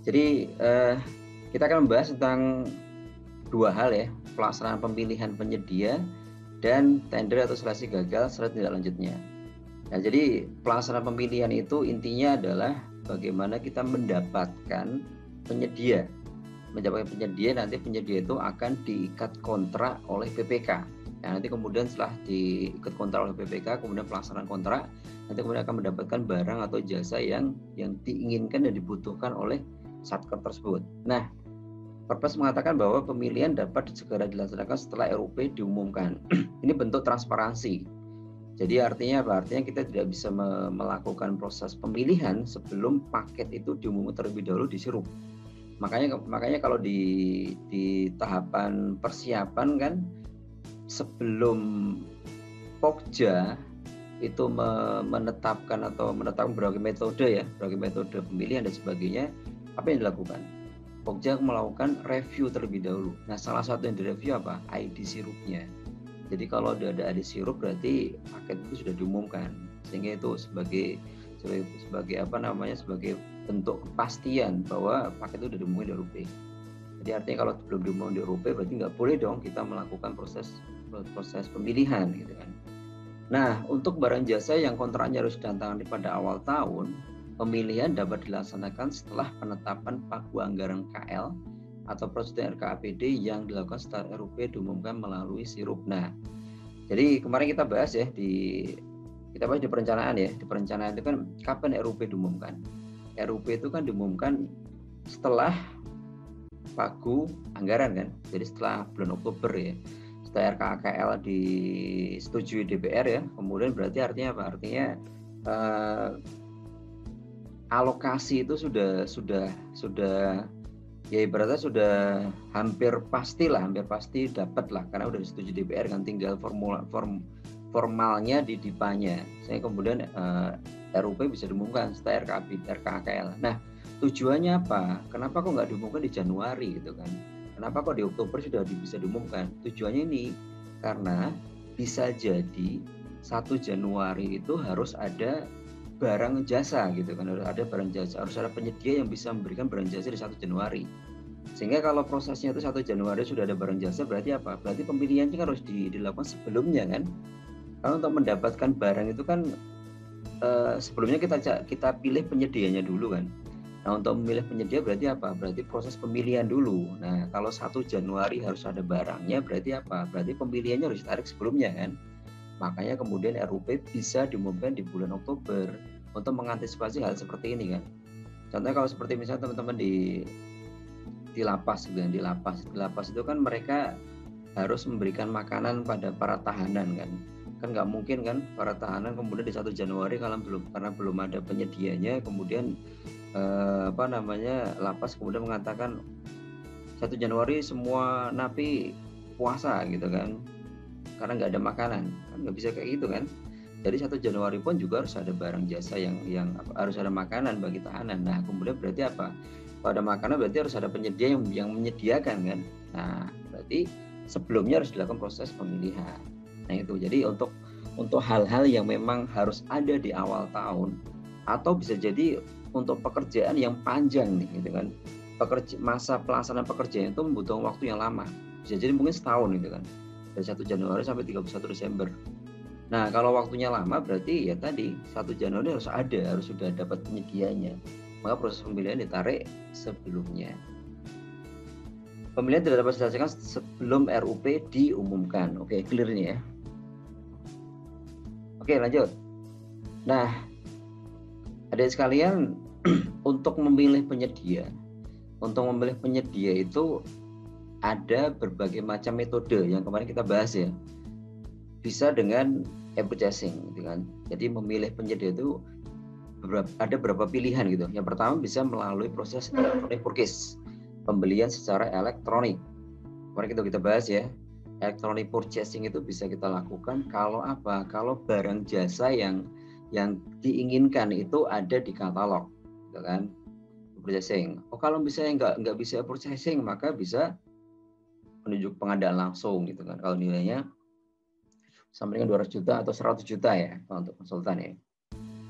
Jadi kita akan membahas tentang dua hal ya, pelaksanaan pemilihan penyedia dan tender atau seleksi gagal serta tindak lanjutnya. Nah, jadi pelaksanaan pemilihan itu intinya adalah bagaimana kita mendapatkan penyedia. Mendapatkan penyedia, nanti penyedia itu akan diikat kontrak oleh PPK. Nah, nanti kemudian setelah diikat kontrak oleh PPK, kemudian pelaksanaan kontrak, nanti kemudian akan mendapatkan barang atau jasa yang diinginkan dan dibutuhkan oleh satker tersebut. Nah, Perpres mengatakan bahwa pemilihan dapat segera dilaksanakan setelah RUP diumumkan. Ini bentuk transparansi. Jadi artinya apa? Artinya kita tidak bisa melakukan proses pemilihan sebelum paket itu diumumkan terlebih dahulu di sirup. Makanya kalau di tahapan persiapan kan, sebelum Pokja itu menetapkan berbagai metode pemilihan dan sebagainya, apa yang dilakukan? Pokja melakukan review terlebih dahulu. Nah, salah satu yang direview apa? ID sirupnya. Jadi kalau udah ada ID sirup berarti paket itu sudah diumumkan. Sehingga itu sebagai bentuk kepastian bahwa paket itu sudah diumumkan di RUP. Jadi artinya kalau belum diumumkan di RUP berarti nggak boleh dong kita melakukan proses pemilihan gitu kan. Nah, untuk barang jasa yang kontraknya harus ditandatangani pada awal tahun, pemilihan dapat dilaksanakan setelah penetapan pagu anggaran KL atau prosedur RKAPD yang dilakukan setelah RUP diumumkan melalui sirup. Nah, jadi kemarin kita bahas ya di perencanaan ya. Di perencanaan itu kan kapan RUP diumumkan? RUP itu kan diumumkan setelah pagu anggaran kan. Jadi setelah bulan Oktober ya. Setelah RKKL disetujui DPR ya. Kemudian berarti artinya apa? Artinya alokasi itu sudah ya ibaratnya sudah hampir pasti dapat lah karena udah disetujui DPR kan, tinggal formalnya di DIPA-nya. Sehingga kemudian RUP bisa diumumkan setelah RKKL. Nah, tujuannya apa? Kenapa kok nggak diumumkan di Januari gitu kan? Kenapa kok di Oktober sudah bisa diumumkan? Tujuannya ini karena bisa jadi 1 Januari itu harus ada barang jasa gitu kan, harus ada barang jasa, harus ada penyedia yang bisa memberikan barang jasa di 1 Januari. Sehingga kalau prosesnya itu 1 Januari sudah ada barang jasa, berarti apa? Berarti pemilihan itu harus dilakukan sebelumnya kan. Karena untuk mendapatkan barang itu kan sebelumnya kita pilih penyedianya dulu kan. Nah, untuk memilih penyedia berarti apa? Berarti proses pemilihan dulu. Nah, kalau 1 Januari harus ada barangnya, berarti apa? Berarti pemilihannya harus ditarik sebelumnya kan. Makanya kemudian RUP bisa diumumkan di bulan Oktober untuk mengantisipasi hal seperti ini kan. Contohnya kalau seperti misalnya teman-teman di lapas gitu kan, di lapas itu kan mereka harus memberikan makanan pada para tahanan kan. Kan nggak mungkin kan para tahanan kemudian di 1 Januari karena belum ada penyedianya, kemudian lapas kemudian mengatakan 1 Januari semua napi puasa gitu kan, karena nggak ada makanan, kan nggak bisa kayak gitu kan. Jadi 1 Januari pun juga harus ada barang jasa yang harus ada makanan bagi tahanan. Nah, kemudian berarti apa? Kalau ada makanan berarti harus ada penyedia yang menyediakan kan. Nah, berarti sebelumnya harus dilakukan proses pemilihan. Nah, itu. Jadi untuk hal-hal yang memang harus ada di awal tahun, atau bisa jadi untuk pekerjaan yang panjang nih gitu kan. Masa pelaksanaan pekerjaan itu membutuhkan waktu yang lama. Bisa jadi mungkin setahun gitu kan. Dari 1 Januari sampai 31 Desember. Nah, kalau waktunya lama berarti ya tadi 1 Januari harus sudah dapat penyedianya. Maka proses pemilihan ditarik sebelumnya. Pemilihan tidak dapat diselesaikan sebelum RUP diumumkan. Oke, clear ini ya. Oke, lanjut. Nah, adik sekalian, untuk memilih penyedia itu ada berbagai macam metode yang kemarin kita bahas ya. Bisa dengan e-purchasing gitu kan. Jadi memilih penyedia itu ada beberapa pilihan gitu. Yang pertama bisa melalui proses electronic purchase, pembelian secara elektronik. Kemarin kita bahas ya. Electronic purchasing itu bisa kita lakukan kalau apa? Kalau barang jasa yang diinginkan itu ada di katalog, gitu kan? Purchasing. Oh, kalau misalnya nggak bisa purchasing, maka bisa penunjuk pengadaan langsung gitu kan. Kalau nilainya sampai dengan 200 juta atau 100 juta ya untuk konsultan ya.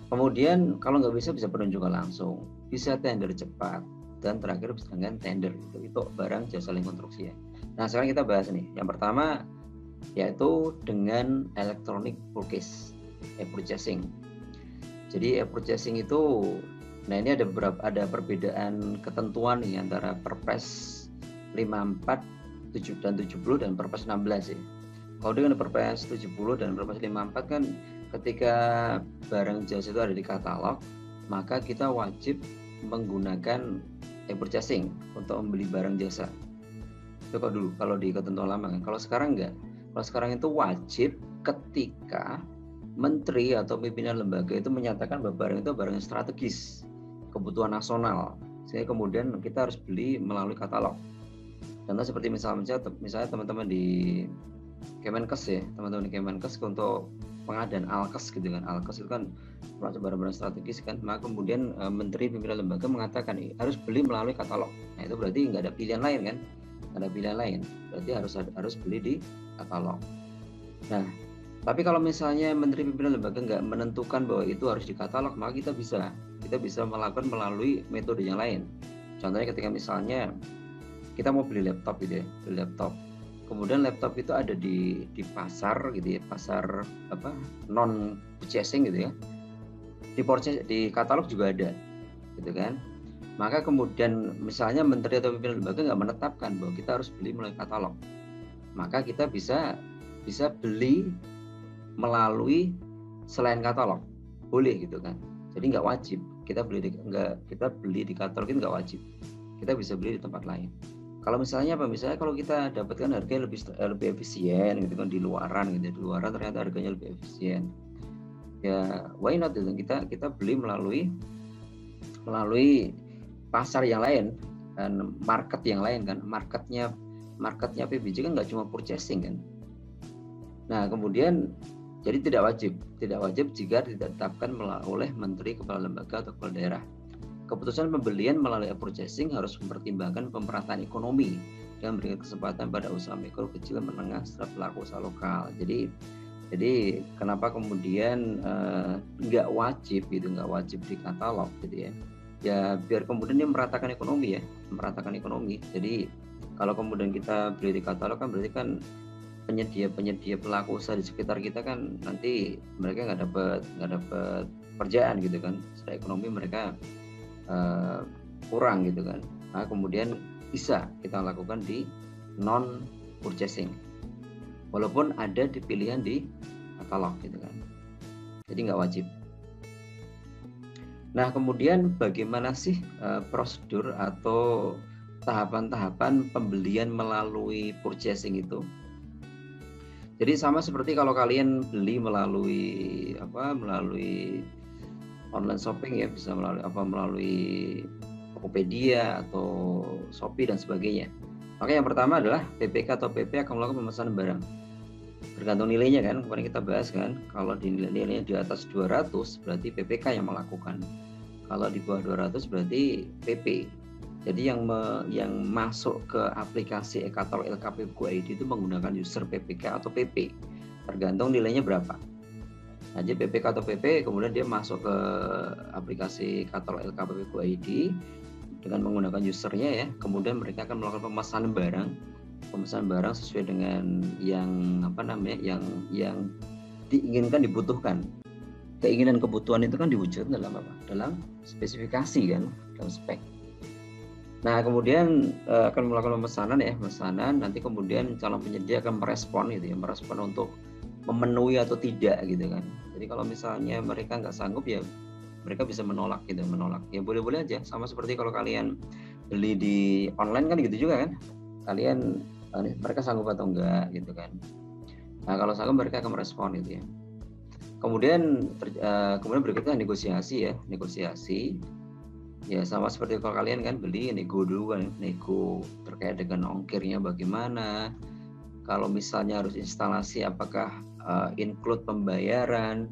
Kemudian kalau nggak bisa penunjukan langsung, bisa tender cepat, dan terakhir bisa dengan tender. Itu barang jasa link konstruksi ya. Nah sekarang kita bahas nih. Yang pertama yaitu dengan electronic purchasing. Jadi purchasing itu, nah ini ada perbedaan ketentuan nih antara Perpres 54 dan 70 dan Perpres 16 ya. Kalau dengan Perpres 70 dan Perpres 54 kan ketika barang jasa itu ada di katalog, maka kita wajib menggunakan purchasing untuk membeli barang jasa. Itu kok dulu kalau di ketentuan lama kan. Kalau sekarang enggak. Kalau sekarang itu wajib ketika menteri atau pimpinan lembaga itu menyatakan bahwa barang itu barang yang strategis, kebutuhan nasional, sehingga kemudian kita harus beli melalui katalog. Contoh seperti misalnya teman-teman di Kemenkes ya, teman-teman di Kemenkes untuk pengadaan alkes gitu kan. Alkes itu kan barang-barang strategis kan, maka kemudian menteri pimpinan lembaga mengatakan harus beli melalui katalog. Nah itu berarti nggak ada pilihan lain kan, nggak ada pilihan lain, berarti harus beli di katalog. Nah tapi kalau misalnya menteri pimpinan lembaga nggak menentukan bahwa itu harus di katalog, maka kita bisa melakukan melalui metode yang lain. Contohnya ketika misalnya kita mau beli laptop gitu ya, beli laptop. Kemudian laptop itu ada di pasar gitu ya, pasar apa non purchasing gitu ya. Di katalog juga ada, gitu kan. Maka kemudian misalnya menteri atau pimpinan lembaga nggak menetapkan bahwa kita harus beli melalui katalog, maka kita bisa beli melalui selain katalog, boleh gitu kan. Jadi nggak wajib kita beli di katalog itu nggak wajib. Kita bisa beli di tempat lain. Kalau misalnya kalau kita dapatkan harga lebih efisien gitu kan di luaran gitu, di luaran ternyata harganya lebih efisien, ya why not gitu. Kita beli melalui pasar yang lain dan market yang lain kan. Marketnya PBJ kan nggak cuma purchasing kan. Nah kemudian jadi tidak wajib jika ditetapkan oleh menteri, kepala lembaga atau kepala daerah. Keputusan pembelian melalui purchasing harus mempertimbangkan pemerataan ekonomi dan memberikan kesempatan pada usaha mikro, kecil, menengah, serta pelaku usaha lokal. Jadi kenapa kemudian nggak wajib di katalog gitu ya? Ya biar kemudian dia meratakan ekonomi. Jadi kalau kemudian kita beli di katalog kan berarti kan penyedia pelaku usaha di sekitar kita kan nanti mereka nggak dapat pekerjaan gitu kan, secara ekonomi mereka kurang gitu kan. Nah kemudian bisa kita lakukan di non purchasing walaupun ada di pilihan di katalog gitu kan, jadi nggak wajib. Nah kemudian bagaimana sih prosedur atau tahapan-tahapan pembelian melalui purchasing itu? Jadi sama seperti kalau kalian beli melalui online shopping ya, bisa melalui Tokopedia atau Shopee dan sebagainya. Maka yang pertama adalah PPK atau PP akan melakukan pemesanan barang. Bergantung nilainya kan, kemarin kita bahas kan, kalau nilainya di atas 200 berarti PPK yang melakukan. Kalau di bawah 200 berarti PP. Jadi yang masuk ke aplikasi e-katalog LKPBU.id itu menggunakan user PPK atau PP, tergantung nilainya berapa. Nah, jadi PPK atau PP kemudian dia masuk ke aplikasi katalog LKPBU.id dengan menggunakan usernya ya. Kemudian mereka akan melakukan pemesanan barang sesuai dengan yang diinginkan, dibutuhkan. Keinginan kebutuhan itu kan diwujudkan dalam spesifikasi kan, dalam spek. Nah kemudian akan melakukan pemesanan, nanti kemudian calon penyedia akan merespon untuk memenuhi atau tidak gitu kan. Jadi kalau misalnya mereka nggak sanggup ya mereka bisa menolak. Ya boleh-boleh aja, sama seperti kalau kalian beli di online kan gitu juga kan. Kalian mereka sanggup atau enggak gitu kan. Nah kalau sanggup mereka akan merespon gitu ya. Kemudian berikutnya negosiasi. Ya sama seperti kalau kalian kan beli, nego dulu kan, nego terkait dengan ongkirnya bagaimana. Kalau misalnya harus instalasi, apakah include pembayaran,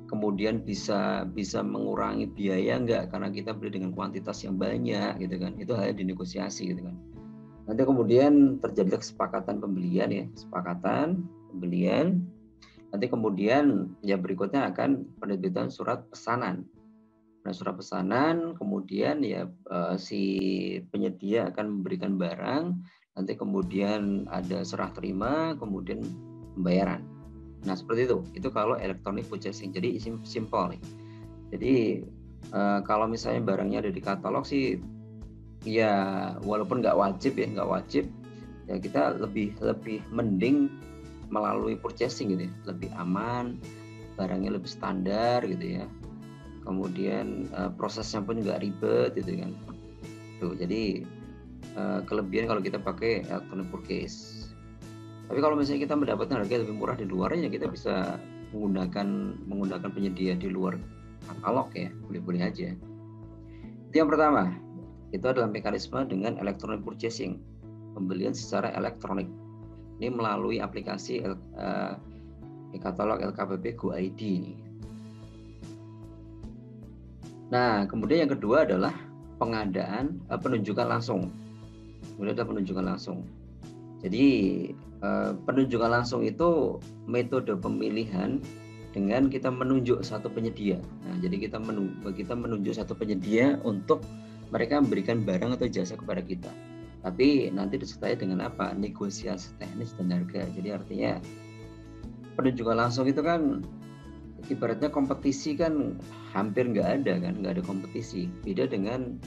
kemudian bisa mengurangi biaya enggak karena kita beli dengan kuantitas yang banyak gitu kan. Itu hanya dinegosiasi gitu kan. Nanti kemudian terjadi kesepakatan pembelian. Nanti kemudian ya berikutnya akan penerbitan surat pesanan. Nah, surat pesanan, kemudian ya si penyedia akan memberikan barang, nanti kemudian ada serah terima, kemudian pembayaran. Nah, seperti itu. Itu kalau electronic purchasing. Jadi simple nih. Jadi kalau misalnya barangnya ada di katalog sih, ya walaupun nggak wajib, ya kita lebih mending melalui purchasing gitu ya, lebih aman, barangnya lebih standar gitu ya. Kemudian prosesnya pun nggak ribet gitu kan. Tuh, jadi kelebihan kalau kita pakai electronic purchase. Tapi kalau misalnya kita mendapatkan harga lebih murah di luarnya, kita bisa menggunakan penyedia di luar katalog ya, boleh-boleh aja. Itu yang pertama. Itu adalah mekanisme dengan electronic purchasing, pembelian secara elektronik. Ini melalui aplikasi e-katalog LKPP Go ID ini. Nah, kemudian yang kedua adalah pengadaan penunjukan langsung. Kemudian ada penunjukan langsung. Jadi penunjukan langsung itu metode pemilihan dengan kita menunjuk satu penyedia. Nah, jadi kita menunjuk satu penyedia untuk mereka memberikan barang atau jasa kepada kita. Tapi nanti disertai dengan apa? Negosiasi teknis dan harga. Jadi artinya penunjukan langsung itu kan ibaratnya kompetisi kan hampir nggak ada kompetisi. Beda dengan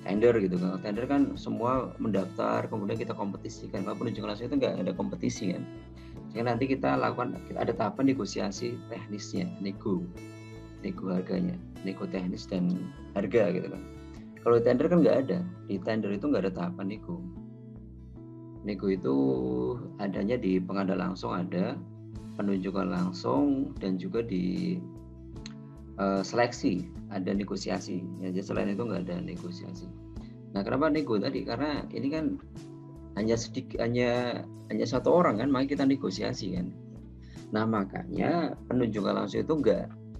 tender gitu kan. Tender kan semua mendaftar, kemudian kita kompetisikan. Kalau penunjukan langsung itu nggak ada kompetisi kan. Jadi nanti kita lakukan, ada tahapan negosiasi teknisnya, nego harganya, nego teknis dan harga gitu kan. Kalau di tender kan nggak ada. Di tender itu nggak ada tahapan nego. Nego itu adanya di pengadaan langsung ada, penunjukan langsung, dan juga di seleksi ada negosiasi. Ya, selain itu nggak ada negosiasi. Nah, kenapa nego tadi? Karena ini kan hanya satu orang kan, maka kita negosiasi kan. Nah, makanya penunjukan langsung itu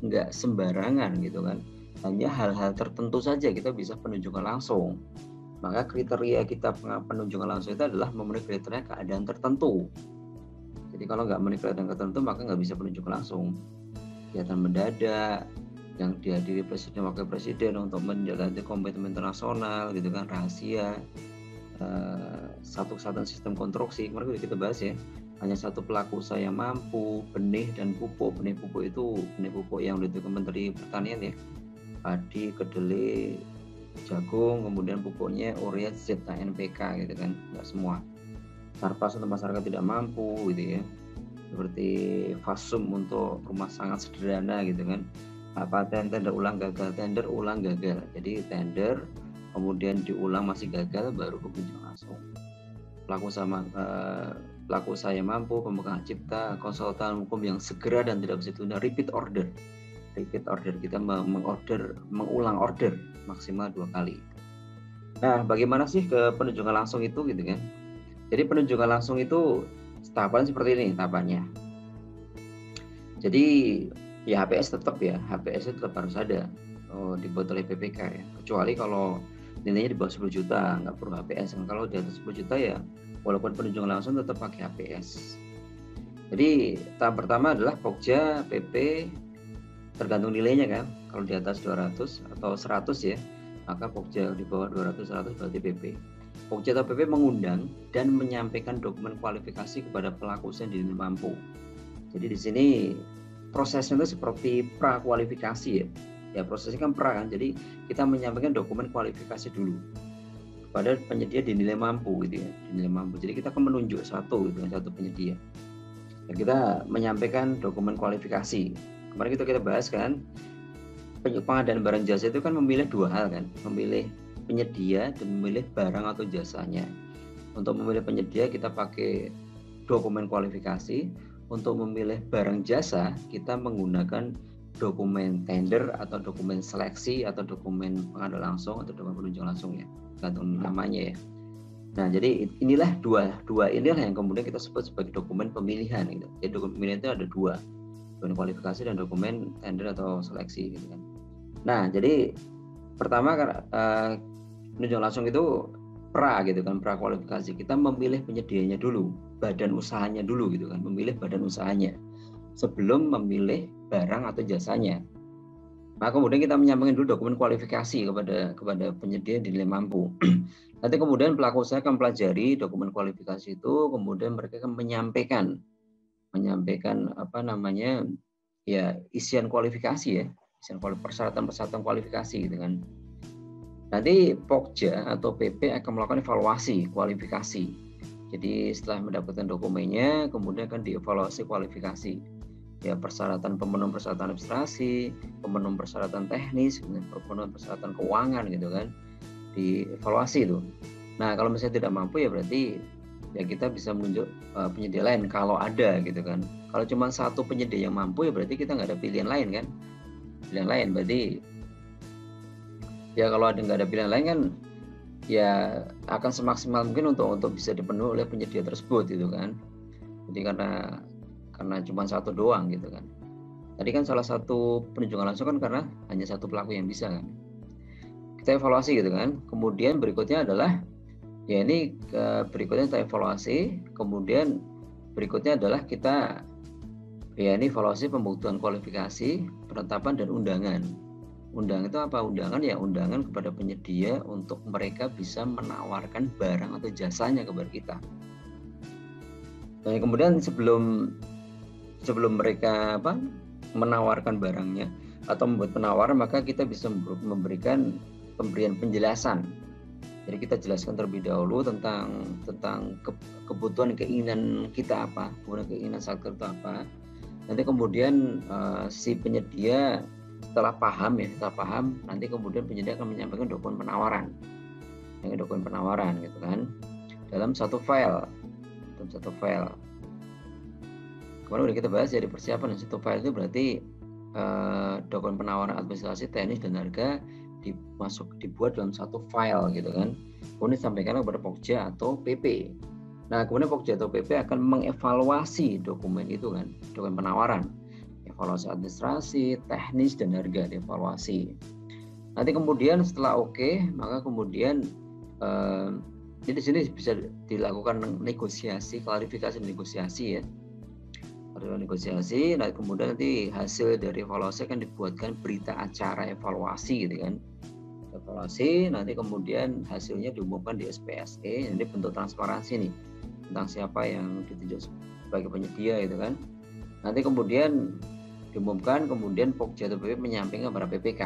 nggak sembarangan gitu kan. Hanya hal-hal tertentu saja kita bisa penunjukan langsung. Maka kriteria kita penunjukan langsung itu adalah memenuhi kriteria keadaan tertentu. Jadi kalau nggak memenuhi keadaan tertentu, maka nggak bisa penunjukan langsung. Kegiatan mendadak, yang dihadiri presiden wakil presiden untuk menjalani komitmen internasional gitu kan, rahasia, satu kesatuan sistem konstruksi kemarin kita bahas ya, hanya satu pelaku usaha yang mampu, benih dan pupuk. Benih pupuk yang ditentukan Menteri Pertanian ya, padi, kedelai, jagung, kemudian pupuknya urea, zeta, NPK gitu kan, nggak semua. Sarpas untuk masyarakat tidak mampu gitu ya, seperti Fasum untuk rumah sangat sederhana gitu kan. Tender ulang gagal, jadi tender kemudian diulang masih gagal, baru penunjukan langsung. Pelaku usaha yang mampu, pemegang hak cipta, konsultan hukum yang segera dan tidak bisa ditunda, repeat order kita mengulang order maksimal 2 kali. Nah, bagaimana sih ke penunjukan langsung itu gitu kan? Jadi penunjukan langsung itu tahapan seperti ini tahapannya. Jadi ya HPS tetap harus ada dibuat oleh PPK ya, kecuali kalau nilainya di bawah 10 juta nggak perlu HPS. Kalau di atas 10 juta ya walaupun penunjukan langsung tetap pakai HPS. Jadi tahap pertama adalah Pokja, PP, tergantung nilainya kan. Kalau di atas 200 atau 100 ya, maka Pokja, di bawah 200 berarti PP. Pokja atau PP mengundang dan menyampaikan dokumen kualifikasi kepada pelaku usaha yang dinilai mampu. Jadi di sini prosesnya itu seperti prakualifikasi ya. Ya prosesnya kan pra kan. Jadi kita menyampaikan dokumen kualifikasi dulu kepada penyedia dinilai mampu gitu ya. Dinilai mampu. Jadi kita akan menunjuk satu penyedia. Dan kita menyampaikan dokumen kualifikasi. Kemarin kita bahas kan, pengadaan barang jasa itu kan memilih 2 hal kan. Memilih penyedia dan memilih barang atau jasanya. Untuk memilih penyedia kita pakai dokumen kualifikasi. Untuk memilih barang jasa kita menggunakan dokumen tender atau dokumen seleksi atau dokumen pengadaan langsung atau dokumen penunjukan langsung ya, tergantung namanya ya. Nah, jadi inilah dua inilah yang kemudian kita sebut sebagai dokumen pemilihan gitu. Jadi dokumen pemilihan itu ada 2, dokumen kualifikasi dan dokumen tender atau seleksi gitu kan. Nah, jadi pertama penunjukan langsung itu pra gitu kan, pra kualifikasi. Kita memilih penyedianya dulu, badan usahanya dulu gitu kan, memilih badan usahanya sebelum memilih barang atau jasanya. Nah, kemudian kita menyampaikan dulu dokumen kualifikasi kepada penyedia yang dinilai mampu. Nanti kemudian pelaku usaha akan pelajari dokumen kualifikasi itu, kemudian mereka akan menyampaikan apa namanya ya isian kualifikasi ya, isian persyaratan kualifikasi gitu kan. Nanti Pokja atau PP akan melakukan evaluasi kualifikasi. Jadi setelah mendapatkan dokumennya, kemudian akan dievaluasi kualifikasi. Ya pemenuhan persyaratan administrasi, pemenuhan persyaratan teknis, pemenuhan persyaratan keuangan gitu kan, dievaluasi itu. Nah kalau misalnya tidak mampu ya berarti ya kita bisa menunjuk penyedia lain kalau ada gitu kan. Kalau cuma satu penyedia yang mampu ya berarti kita nggak ada pilihan lain kan. Pilihan lain berarti ya kalau nggak ada pilihan lain kan ya akan semaksimal mungkin untuk bisa dipenuhi oleh penyedia tersebut gitu kan. Jadi karena cuma satu doang gitu kan. Tadi kan salah satu penunjukan langsung kan karena hanya satu pelaku yang bisa kan. Kita evaluasi gitu kan. Kemudian berikutnya adalah ya ini berikutnya kita evaluasi. Kemudian berikutnya adalah kita ya ini evaluasi pembuktian kualifikasi, penetapan dan undangan. Undangan itu apa? Undangan ya undangan kepada penyedia untuk mereka bisa menawarkan barang atau jasanya kepada kita. Dan kemudian sebelum mereka menawarkan barangnya atau membuat penawaran, maka kita bisa memberikan pemberian penjelasan. Jadi kita jelaskan terlebih dahulu tentang kebutuhan keinginan kita apa, kemudian keinginan sektor itu apa. Nanti kemudian si penyedia setelah paham, nanti kemudian penyedia akan menyampaikan dokumen penawaran, gitu kan, dalam satu file. Kemarin udah kita bahas ya di persiapan, satu file itu berarti dokumen penawaran administrasi, teknis dan harga dibuat dalam satu file gitu kan. Kemudian disampaikan kepada Pokja atau PP. Nah, kemudian Pokja atau PP akan mengevaluasi dokumen itu kan, dokumen penawaran, evaluasi administrasi, teknis dan harga dievaluasi. Nanti kemudian setelah oke, maka kemudian di sini bisa dilakukan negosiasi, klarifikasi negosiasi ya. Negosiasi, nah kemudian nanti hasil dari evaluasi akan dibuatkan berita acara evaluasi gitu kan. Evaluasi, nanti kemudian hasilnya diumumkan di SPSE, ini bentuk transparansi nih tentang siapa yang ditunjuk sebagai penyedia gitu kan. Nanti kemudian diumumkan, kemudian Pokja atau PP menyampaikan kepada PPK.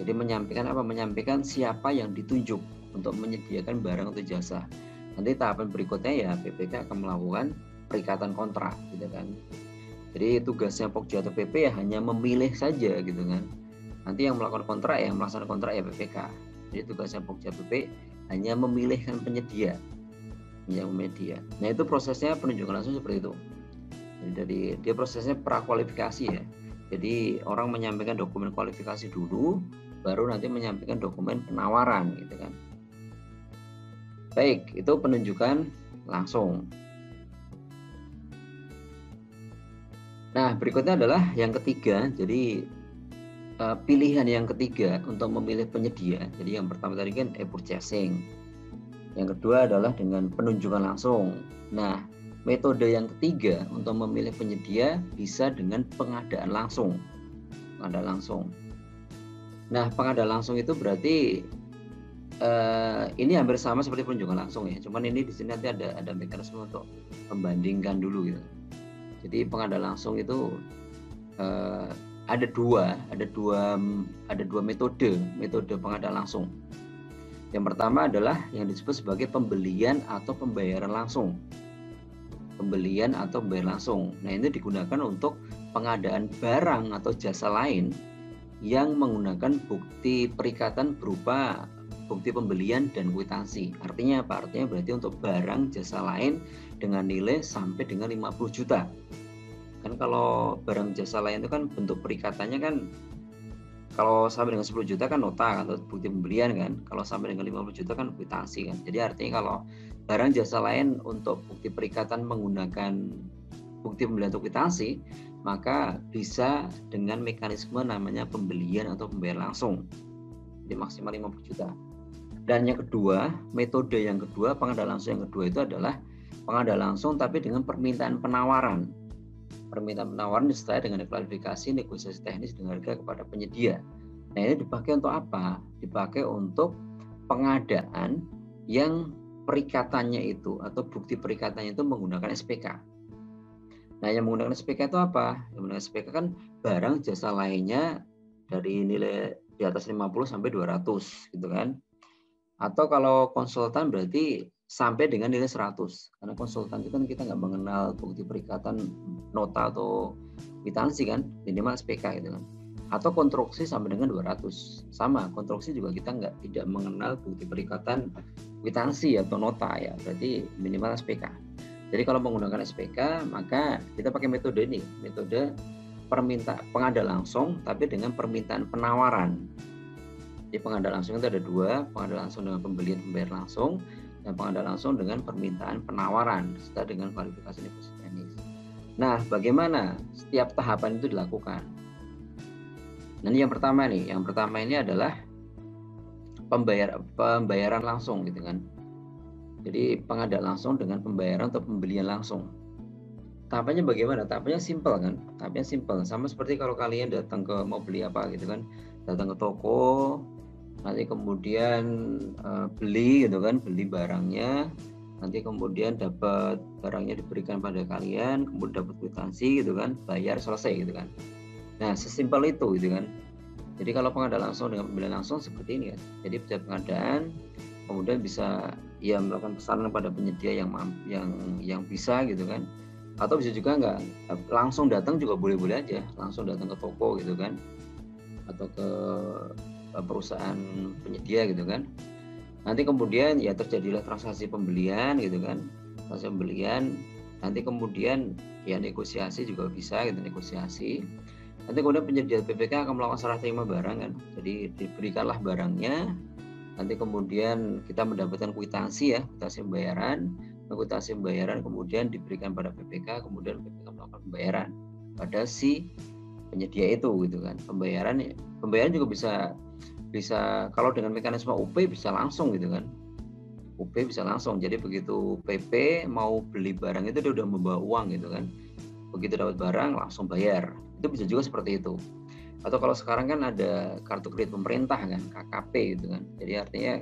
Jadi menyampaikan apa? Menyampaikan siapa yang ditunjuk untuk menyediakan barang atau jasa. Nanti tahapan berikutnya ya PPK akan melakukan perikatan kontrak gitu kan. Jadi tugasnya Pokja atau PP ya hanya memilih saja gitu kan. Nanti yang melakukan kontrak, yang melaksanakan kontrak ya PPK. Jadi tugasnya Pokja PP hanya memilihkan penyedia. Nah itu prosesnya penunjukan langsung seperti itu. Jadi dia prosesnya prakualifikasi ya. Jadi orang menyampaikan dokumen kualifikasi dulu, baru nanti menyampaikan dokumen penawaran gitu kan. Baik, itu penunjukan langsung. Nah, berikutnya adalah yang ketiga. Jadi pilihan yang ketiga untuk memilih penyedia. Jadi yang pertama tadi kan e-purchasing. Yang kedua adalah dengan penunjukan langsung. Nah, metode yang ketiga untuk memilih penyedia bisa dengan pengadaan langsung. Nah, pengadaan langsung itu berarti ini hampir sama seperti penunjukan langsung ya. Cuman ini di sini nanti ada mekanisme untuk membandingkan dulu gitu. Jadi pengadaan langsung itu ada dua metode pengadaan langsung. Yang pertama adalah yang disebut sebagai pembelian atau pembayaran langsung. Nah, ini digunakan untuk pengadaan barang atau jasa lain yang menggunakan bukti perikatan berupa bukti pembelian dan kwitansi. Artinya apa? Artinya berarti untuk barang jasa lain dengan nilai sampai dengan 50 juta. Kan kalau barang jasa lain itu kan bentuk perikatannya kan kalau sampai dengan 10 juta kan nota atau bukti pembelian kan. Kalau sampai dengan 50 juta kan kwitansi kan. Jadi artinya kalau barang jasa lain untuk bukti perikatan menggunakan bukti pembelian atau kwitansi, maka bisa dengan mekanisme namanya pembelian atau pembayaran langsung. Jadi maksimal 50 juta. Dan yang kedua, metode yang kedua, pengadaan langsung yang kedua itu adalah pengadaan langsung tapi dengan permintaan penawaran. Permintaan penawaran disertai dengan klarifikasi negosiasi teknis dengan harga kepada penyedia. Nah, ini dipakai untuk apa? Dipakai untuk pengadaan yang perikatannya itu atau bukti perikatannya itu menggunakan SPK. Nah, yang menggunakan SPK itu apa? Yang menggunakan SPK kan barang jasa lainnya dari nilai di atas 50 sampai 200 gitu kan. Atau kalau konsultan berarti sampai dengan nilai 100. Karena konsultan itu kan kita nggak mengenal bukti perikatan nota atau kwitansi kan, minimal SPK gitu kan. Atau konstruksi sampai dengan 200. Sama, konstruksi juga kita tidak mengenal bukti perikatan kwitansi atau nota ya, berarti minimal SPK. Jadi kalau menggunakan SPK, maka kita pakai metode ini, metode pengadaan langsung tapi dengan permintaan penawaran. Jadi pengadaan langsung itu ada dua, pengadaan langsung dengan pembelian pembayar langsung, dan pengadaan langsung dengan permintaan penawaran serta dengan kualifikasi negosiasi teknis. Nah, bagaimana setiap tahapan itu dilakukan? Nah, ini yang pertama ini adalah pembayaran langsung gitu kan. Jadi pengadaan langsung dengan pembayaran atau pembelian langsung. Tahapannya bagaimana? Tahapannya simpel kan? Tahapannya simpel. Sama seperti kalau kalian datang ke mau beli apa gitu kan, datang ke toko, nanti kemudian beli gitu kan, beli barangnya, nanti kemudian dapat barangnya diberikan pada kalian, kemudian dapat kwitansi gitu kan, bayar selesai gitu kan. Nah, sesimpel itu gitu kan. Jadi kalau pengadaan langsung dengan pembelian langsung seperti ini kan. Jadi pejabat pengadaan kemudian bisa ya melakukan pesanan pada penyedia yang bisa gitu kan. Atau bisa juga enggak, langsung datang juga boleh-boleh aja, langsung datang ke toko gitu kan. Atau ke perusahaan penyedia gitu kan. Nanti kemudian ya terjadilah transaksi pembelian gitu kan. Transaksi pembelian, nanti kemudian ya negosiasi juga bisa gitu, negosiasi. Nanti kemudian penyedia PPK akan melakukan serah terima barang kan. Jadi diberikanlah barangnya. Nanti kemudian kita mendapatkan kwitansi ya, kwitansi pembayaran. Kwitansi pembayaran kemudian diberikan pada PPK, kemudian PPK melakukan pembayaran pada si penyedia itu gitu kan. Pembayaran juga bisa kalau dengan mekanisme UP bisa langsung gitu kan. UP bisa langsung. Jadi begitu PP mau beli barang itu dia udah membawa uang gitu kan. Begitu dapat barang langsung bayar. Itu bisa juga seperti itu. Atau kalau sekarang kan ada kartu kredit pemerintah kan, KKP gitu kan. Jadi artinya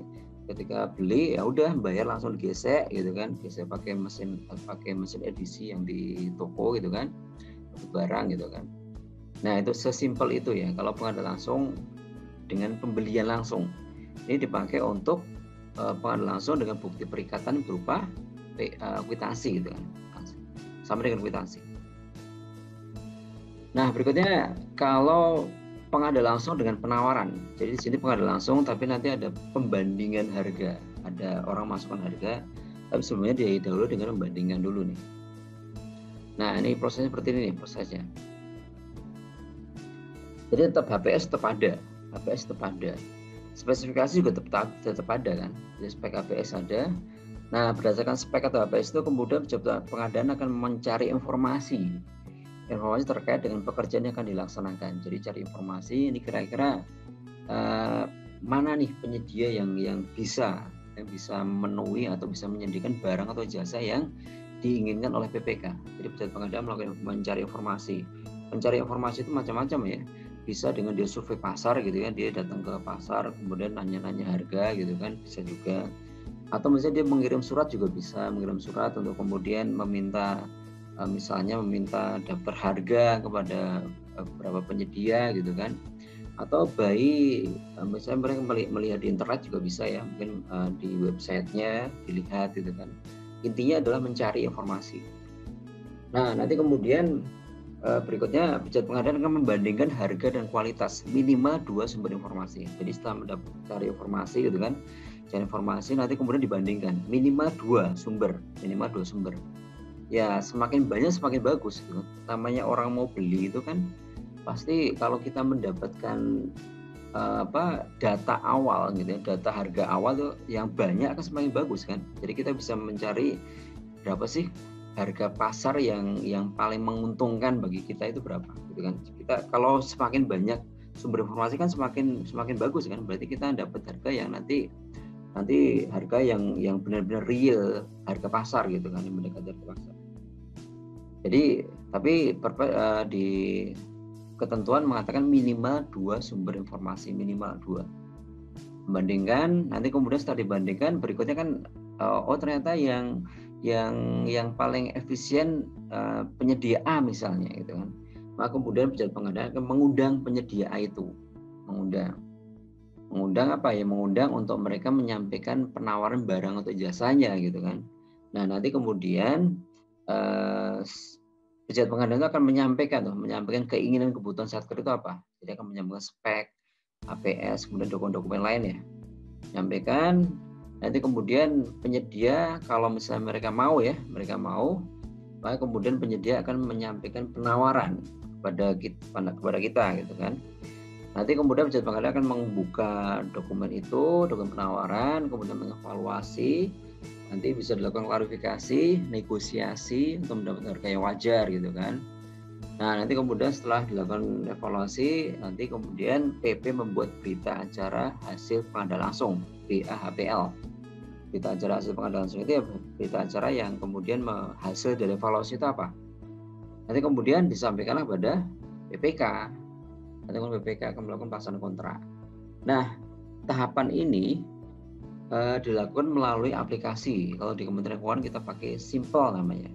ketika beli ya udah bayar langsung digesek gitu kan, gesek pakai mesin edisi yang di toko gitu kan, barang gitu kan. Nah, itu sesimpel itu ya. Kalau pengadaan langsung dengan pembelian langsung. Ini dipakai untuk pengadaan langsung dengan bukti perikatan berupa kwitansi gitu kan. Sama dengan kwitansi. Nah, berikutnya kalau pengadaan langsung dengan penawaran. Jadi di sini pengadaan langsung tapi nanti ada pembandingan harga. Ada orang masukkan harga, tapi sebelumnya dia dahulu dengan membandingkan dulu nih. Nah, ini prosesnya seperti ini nih prosesnya. Jadi tetap HPS tetap ada. HPS tetap ada. Spesifikasi juga tetap ada kan. Jadi spek HPS ada. Nah, berdasarkan spek atau HPS itu kemudian pejabat pengadaan akan mencari informasi terkait dengan pekerjaan yang akan dilaksanakan. Jadi cari informasi ini kira-kira mana nih penyedia yang bisa memenuhi atau bisa menyediakan barang atau jasa yang diinginkan oleh PPK. Jadi pejabat pengadaan melakukan mencari informasi. Mencari informasi itu macam-macam ya. Bisa dengan dia survei pasar gitu kan, dia datang ke pasar kemudian nanya-nanya harga gitu kan, bisa juga. Atau misalnya dia mengirim surat juga bisa, mengirim surat untuk kemudian meminta daftar harga kepada beberapa penyedia gitu kan, atau misalnya mereka melihat di internet juga bisa ya, mungkin di websitenya dilihat gitu kan. Intinya adalah mencari informasi. Nah, nanti kemudian berikutnya pejabat pengadaan akan membandingkan harga dan kualitas minimal 2 sumber informasi. Jadi setelah cari informasi gitu kan, cari informasi nanti kemudian dibandingkan minimal 2 sumber. Ya semakin banyak semakin bagus gitu. Namanya orang mau beli itu kan pasti kalau kita mendapatkan data awal gitu ya, data harga awal tuh yang banyak akan semakin bagus kan. Jadi kita bisa mencari berapa sih harga pasar yang paling menguntungkan bagi kita itu berapa gitu kan. Kita kalau semakin banyak sumber informasi kan semakin bagus kan. Berarti kita dapat harga yang nanti harga yang benar-benar real harga pasar gitu kan, yang mendekati harga pasar. Jadi tapi di ketentuan mengatakan minimal 2 sumber informasi, minimal 2. Membandingkan, nanti kemudian setelah dibandingkan berikutnya kan oh ternyata yang paling efisien penyedia A misalnya gitu kan. Maka kemudian pejabat pengadaan akan mengundang penyedia A itu, mengundang apa ya, mengundang untuk mereka menyampaikan penawaran barang atau jasanya gitu kan. Nah nanti kemudian pejabat pengadaan itu akan menyampaikan keinginan kebutuhan satker itu apa. Jadi akan menyampaikan spek, APS, kemudian dokumen-dokumen lain ya. Menyampaikan, nanti kemudian penyedia kalau misalnya mereka mau, maka kemudian penyedia akan menyampaikan penawaran kepada kita gitu kan. Nanti kemudian pejabat pengadaan akan membuka dokumen itu, dokumen penawaran, kemudian mengevaluasi, nanti bisa dilakukan klarifikasi, negosiasi untuk mendapatkan harga yang wajar gitu kan. Nah nanti kemudian setelah dilakukan evaluasi, nanti kemudian PP membuat berita acara hasil pengadaan langsung, BAHPL. Berita acara hasil pengadaan langsung itu ya berita acara yang kemudian hasil dari evaluasi itu apa. Nanti kemudian disampaikanlah pada BPK. Nanti BPK akan melakukan pelaksanaan kontrak. Nah, tahapan ini dilakukan melalui aplikasi. Kalau di Kementerian Keuangan kita pakai Simple namanya.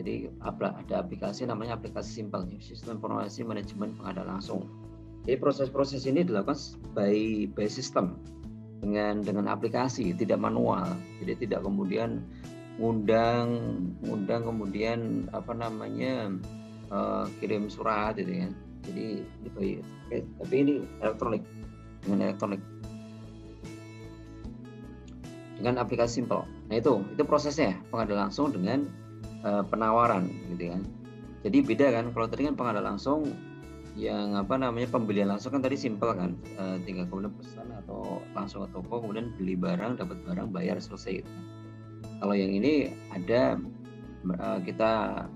Jadi ada aplikasi namanya aplikasi Simple, Sistem Informasi Manajemen Pengadaan Langsung. Jadi proses-proses ini dilakukan by system dengan aplikasi, tidak manual. Jadi tidak kemudian ngundang kemudian kirim surat gitu kan. Jadi tapi ini elektronik, dengan aplikasi Simple. Nah itu prosesnya pengadaan langsung dengan penawaran gitu kan. Jadi beda kan, kalau tadi kan pengadaan langsung yang pembelian langsung kan tadi simpel kan, tinggal kemudian pesan atau langsung ke toko, kemudian beli barang, dapat barang, bayar, selesai gitu kan. Kalau yang ini ada kita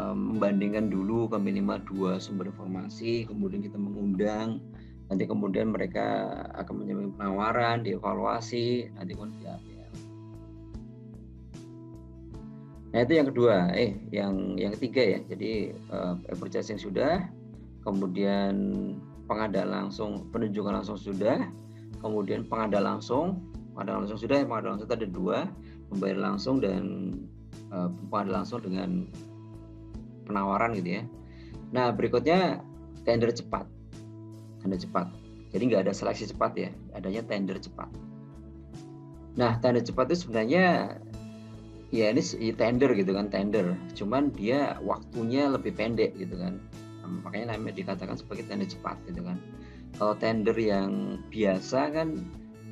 membandingkan dulu ke minimal 2 sumber informasi, kemudian kita mengundang, nanti kemudian mereka akan menyampaikan penawaran, dievaluasi, nanti kemudian di-APL. Nah itu yang kedua, yang ketiga ya. Jadi purchasing sudah, kemudian pengadaan langsung, penunjukan langsung sudah, kemudian pengadaan langsung sudah. Pengadaan langsung itu ada 2, membayar langsung dan pengadaan langsung dengan penawaran gitu ya. Nah berikutnya tender cepat. Jadi nggak ada seleksi cepat ya, adanya tender cepat. Nah tender cepat itu sebenarnya ya ini tender gitu kan, cuman dia waktunya lebih pendek gitu kan, makanya namanya dikatakan sebagai tender cepat gitu kan. Kalau tender yang biasa kan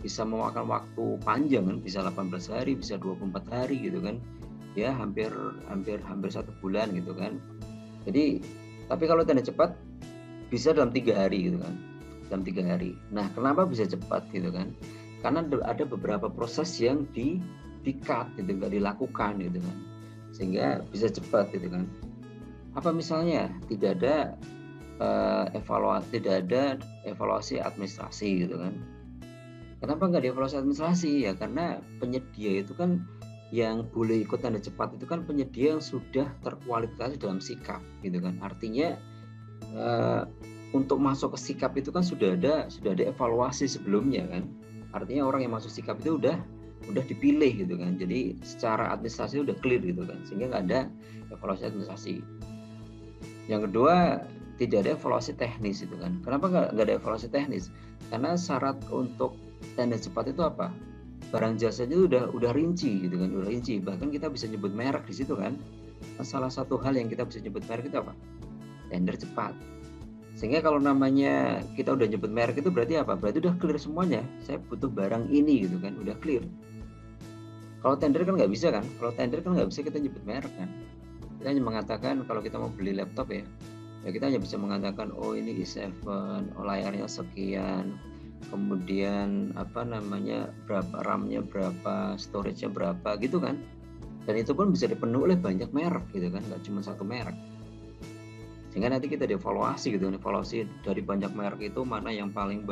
bisa memakan waktu panjang kan, bisa 18 hari, bisa 24 hari gitu kan, ya hampir 1 bulan gitu kan. Jadi tapi kalau tender cepat bisa dalam 3 hari gitu kan, dalam 3 hari. Nah kenapa bisa cepat gitu kan, karena ada beberapa proses yang di-cut gitu, nggak dilakukan gitu kan, sehingga bisa cepat gitu kan. Apa misalnya tidak ada evaluasi administrasi gitu kan. Kenapa nggak dievaluasi administrasi ya, karena penyedia itu kan yang boleh ikut tanda cepat itu kan penyedia yang sudah terkualifikasi dalam sikap gitu kan. Artinya untuk masuk ke sikap itu kan sudah ada evaluasi sebelumnya kan. Artinya orang yang masuk sikap itu udah dipilih gitu kan. Jadi secara administrasi udah clear gitu kan, sehingga nggak ada evaluasi administrasi. Yang kedua, tidak ada evaluasi teknis itu kan. Kenapa nggak ada evaluasi teknis? Karena syarat untuk tanda cepat itu apa? Barang jasanya udah rinci gitu kan, Bahkan kita bisa nyebut merek di situ kan. Salah satu hal yang kita bisa nyebut merek itu apa? Tender cepat. Sehingga kalau namanya kita udah nyebut merek itu berarti apa? Berarti udah clear semuanya. Saya butuh barang ini gitu kan, udah clear. Kalau tender kan nggak bisa kan? Kalau tender kan nggak bisa kita nyebut merek kan? Kita hanya mengatakan kalau kita mau beli laptop ya kita hanya bisa mengatakan oh ini i7, oh layarnya sekian, kemudian berapa RAM-nya berapa, storage-nya berapa gitu kan. Dan itu pun bisa dipenuhi oleh banyak merek gitu kan, nggak cuma satu merek. Sehingga nanti kita dievaluasi gitu, evaluasi dari banyak merek itu mana yang paling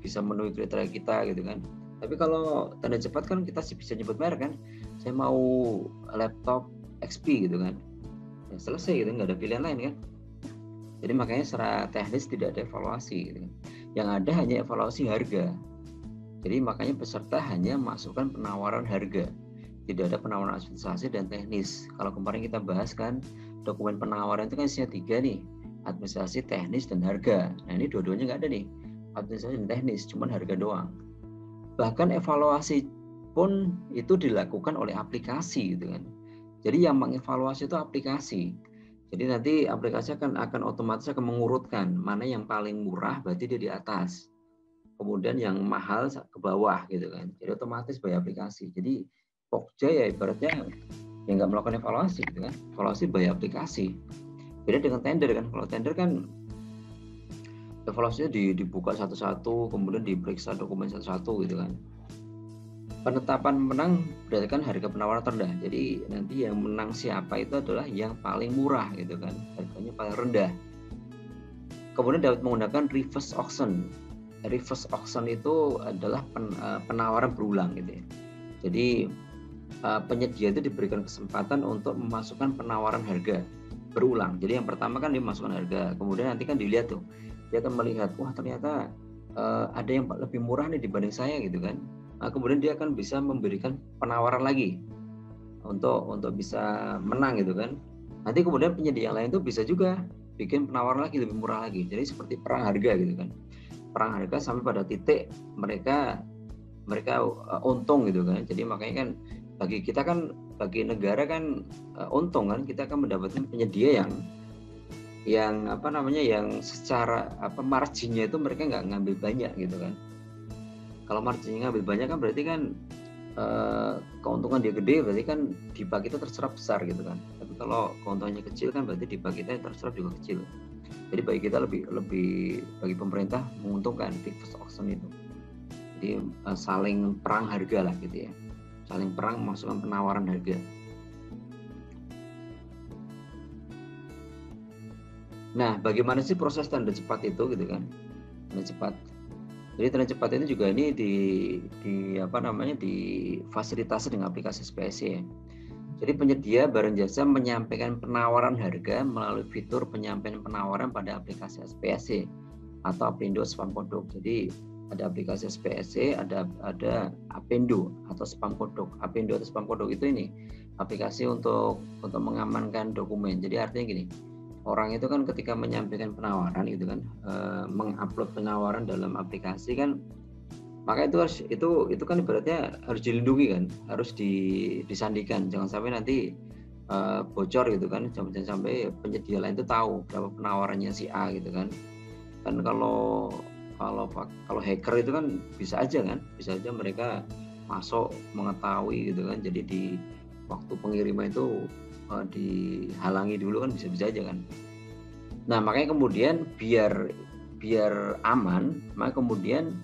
bisa memenuhi kriteria kita gitu kan. Tapi kalau tanda cepat kan kita bisa nyebut merek kan. saya mau laptop XP gitu kan, ya selesai gitu, nggak ada pilihan lain kan. Jadi makanya secara teknis tidak ada evaluasi gitu. Yang ada hanya evaluasi harga. Jadi makanya peserta hanya masukkan penawaran harga, tidak ada penawaran administrasi dan teknis. Kalau kemarin kita bahas kan dokumen penawaran itu kan isinya 3 nih, administrasi, teknis, dan harga. Nah ini dua-duanya nggak ada nih, administrasi dan teknis, cuman harga doang. Bahkan evaluasi pun itu dilakukan oleh aplikasi gitu kan. Jadi yang mengevaluasi itu aplikasi. Jadi nanti aplikasi akan otomatis akan mengurutkan mana yang paling murah, berarti dia di atas. Kemudian yang mahal ke bawah gitu kan. Jadi otomatis by aplikasi. Jadi Pokja ya ibaratnya ya nggak melakukan evaluasi gitu kan. Evaluasi by aplikasi. Beda dengan tender kan. Kalau tender kan evaluasinya dibuka satu-satu, kemudian diperiksa dokumen satu-satu gitu kan. Penetapan menang berdasarkan harga penawaran terendah. Jadi nanti yang menang siapa itu adalah yang paling murah gitu kan, harganya paling rendah. Kemudian dapat menggunakan reverse auction. Reverse auction itu adalah penawaran berulang gitu ya. Jadi penyedia itu diberikan kesempatan untuk memasukkan penawaran harga berulang. Jadi yang pertama kan dia masukkan harga, kemudian nanti kan dilihat tuh, dia akan melihat, wah ternyata ada yang lebih murah nih dibanding saya gitu kan. Nah, kemudian dia akan bisa memberikan penawaran lagi untuk bisa menang gitu kan. Nanti kemudian penyedia yang lain tuh bisa juga bikin penawaran lagi lebih murah lagi. Jadi seperti perang harga gitu kan. Perang harga sampai pada titik mereka untung gitu kan. Jadi makanya kan bagi kita kan, bagi negara kan untung kan, kita akan mendapatkan penyedia yang apa namanya, yang secara marginnya itu mereka nggak ngambil banyak gitu kan. Kalau marginnya ngambil banyak kan berarti kan keuntungan dia gede, berarti kan dipa kita terserap besar gitu kan. Tapi kalau keuntungannya kecil kan berarti dipa kita yang terserap juga kecil. Jadi bagi kita lebih bagi pemerintah menguntungkan reverse auction itu. Jadi saling perang harga lah gitu ya. Saling perang memasukkan penawaran harga. Nah, bagaimana sih proses tender cepat itu gitu kan? Tender cepat. Jadi tender cepat itu juga ini difasilitasi dengan aplikasi SPSC ya. Jadi penyedia barang jasa menyampaikan penawaran harga melalui fitur penyampaian penawaran pada aplikasi SPSC atau Apindo Spam Kodok. Jadi ada aplikasi SPSC, ada Apindo atau Spam Kodok. Apindo atau Spam Kodok itu ini aplikasi untuk mengamankan dokumen. Jadi artinya gini, orang itu kan ketika menyampaikan penawaran gitu kan, mengupload penawaran dalam aplikasi kan, maka itu kan ibaratnya harus dilindungi kan, harus disandikan, jangan sampai nanti bocor gitu kan, jangan sampai penyedia lain itu tahu berapa penawarannya si A gitu kan. Kan kalau hacker itu kan bisa aja mereka masuk mengetahui gitu kan, jadi di waktu pengiriman itu dihalangi dulu kan, bisa aja kan. Nah makanya kemudian biar aman, maka kemudian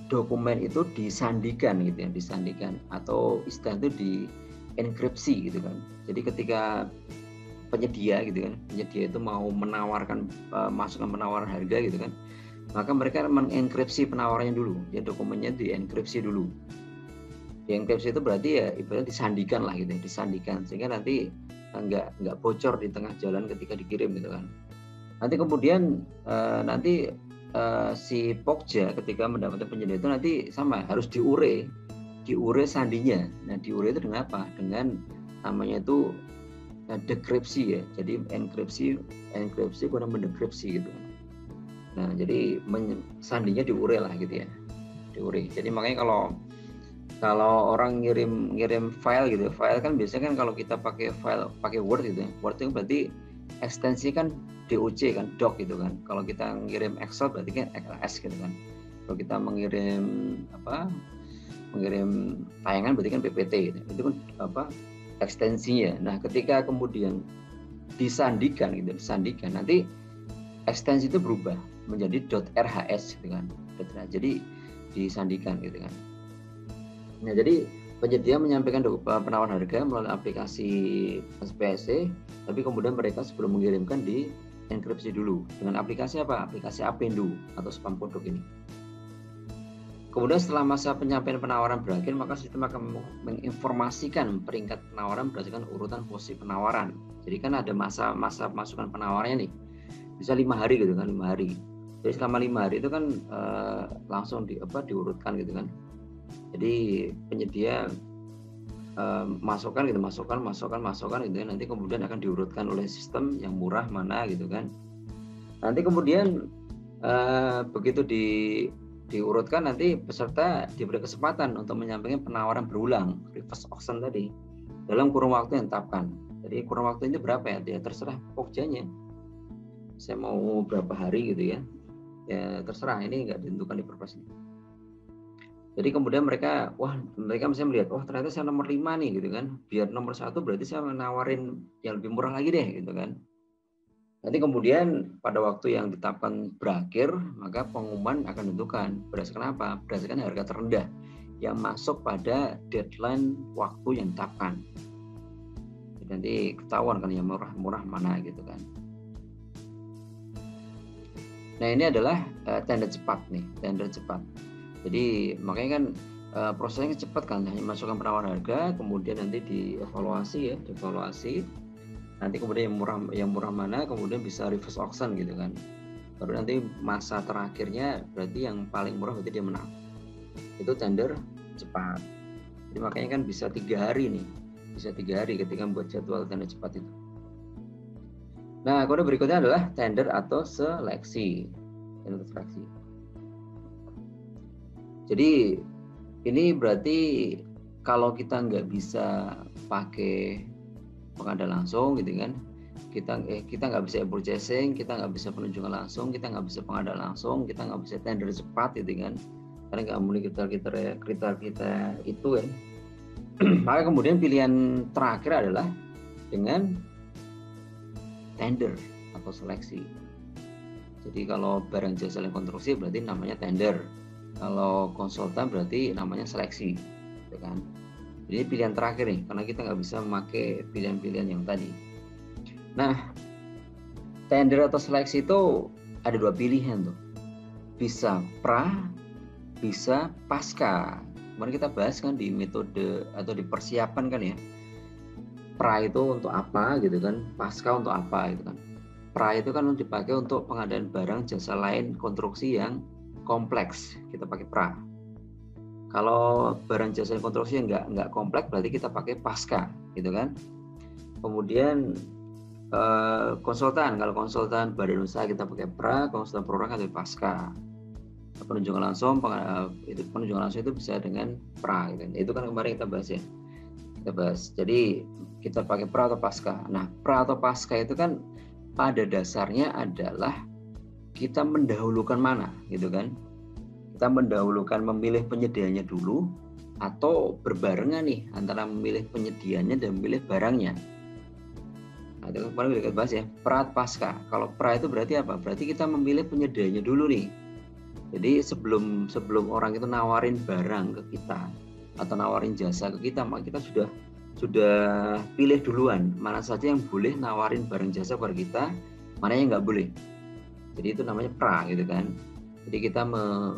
dokumen itu disandikan gitu ya, disandikan atau istilah itu dienkripsi gitu kan. Jadi ketika penyedia itu mau menawarkan masukkan penawaran harga gitu kan, maka mereka mengenkripsi penawarannya dulu, ya dokumennya dienkripsi dulu. Dienkripsi itu berarti ya ibaratnya disandikan lah gitu ya, disandikan sehingga nanti nggak bocor di tengah jalan ketika dikirim gitu kan. Nanti kemudian si Pokja ketika mendapatkan penyedia itu nanti sama harus diure sandinya. Nah diure itu dengan apa? Dengan namanya itu dekripsi ya. Jadi enkripsi kemudian mendekripsi gitu. Nah jadi sandinya diure lah gitu ya, diure. Jadi makanya kalau orang ngirim file gitu, file kan biasanya kan kalau kita pakai Word gitu ya, Word itu berarti ekstensi kan DOC kan, doc gitu kan. Kalau kita ngirim Excel berarti kan XLS gitu kan. Kalau kita mengirim tayangan berarti kan PPT gitu. Itu kan ekstensinya. Nah, ketika kemudian disandikan nanti ekstensi itu berubah menjadi .rhs gitu kan. Jadi disandikan gitu kan. Nah, jadi penyedia menyampaikan penawaran harga melalui aplikasi SPSC, tapi kemudian mereka sebelum mengirimkan dienkripsi dulu dengan aplikasi apa? Aplikasi Apindo atau Spam Kodok ini. Kemudian setelah masa penyampaian penawaran berakhir, maka sistem akan menginformasikan peringkat penawaran berdasarkan urutan posisi penawaran. Jadi kan ada masa masukan penawarannya nih, bisa 5 hari gitu kan, 5 hari. Jadi selama 5 hari itu kan langsung diurutkan gitu kan. Jadi penyedia masukkan gitu gitu kan, nanti kemudian akan diurutkan oleh sistem yang murah mana gitu kan. Nanti kemudian begitu diurutkan, nanti peserta diberi kesempatan untuk menyampaikan penawaran berulang, reverse auction tadi, dalam kurun waktu yang ditetapkan. Jadi kurun waktu ini berapa ya? Ya terserah pokjanya. Saya mau berapa hari gitu ya. Ya terserah, ini nggak ditentukan di perpres ini. Jadi kemudian mereka misalnya melihat, ternyata saya nomor 5 nih gitu kan. Biar nomor 1 berarti saya menawarin yang lebih murah lagi deh gitu kan. Nanti kemudian pada waktu yang ditetapkan berakhir, maka pengumuman akan ditentukan berdasarkan apa? Berdasarkan harga terendah yang masuk pada deadline waktu yang ditetapkan. Jadi nanti ketahuan kan yang murah mana gitu kan. Nah ini adalah tender cepat nih, tender cepat. Jadi makanya kan prosesnya cepat kan, hanya masukkan penawaran harga, kemudian nanti dievaluasi. Nanti kemudian yang murah mana, kemudian bisa reverse auction gitu kan. Baru nanti masa terakhirnya berarti yang paling murah berarti dia menang. Itu tender cepat. Jadi makanya kan bisa 3 hari nih, bisa 3 hari ketika membuat jadwal tender cepat itu. Nah, kode berikutnya adalah tender atau seleksi. Jadi ini berarti kalau kita nggak bisa pakai pengadaan langsung gitu kan, kita nggak bisa purchasing, kita nggak bisa penunjukan langsung, kita nggak bisa pengadaan langsung, kita nggak bisa tender cepat gitu kan, karena nggak memenuhi kriteria kita itu kan. Maka kemudian pilihan terakhir adalah dengan tender atau seleksi. Jadi kalau barang jasa dan konstruksi berarti namanya tender, kalau konsultan berarti namanya seleksi gitu kan. Jadi pilihan terakhir nih, karena kita nggak bisa memakai pilihan-pilihan yang tadi. Nah, tender atau seleksi itu ada 2 pilihan tuh. Bisa pra, bisa pasca. Kemarin kita bahas kan di metode atau di persiapan kan ya. Pra itu untuk apa gitu kan, pasca untuk apa gitu kan. Pra itu kan dipakai untuk pengadaan barang jasa lain konstruksi yang kompleks, kita pakai pra. Kalau barang jasa konstruksi yang nggak kompleks berarti kita pakai pasca gitu kan. Kemudian konsultan, kalau konsultan badan usaha kita pakai pra, konsultan perorangan kita pasca. Penunjukan langsung itu bisa dengan pra gitu. Itu kan kemarin kita bahas ya. Jadi kita pakai pra atau pasca. Nah, pra atau pasca itu kan pada dasarnya adalah kita mendahulukan mana gitu kan. Kita mendahulukan memilih penyediaannya dulu atau berbarengan nih antara memilih penyediaannya dan memilih barangnya. Nah, itu kemarin kita bahas ya, pra pasca. Kalau pra itu berarti apa? Berarti kita memilih penyediaannya dulu nih. Jadi sebelum orang itu nawarin barang ke kita atau nawarin jasa ke kita, maka kita sudah pilih duluan mana saja yang boleh nawarin barang jasa kepada kita, mana yang nggak boleh. Jadi itu namanya pra gitu kan. Jadi kita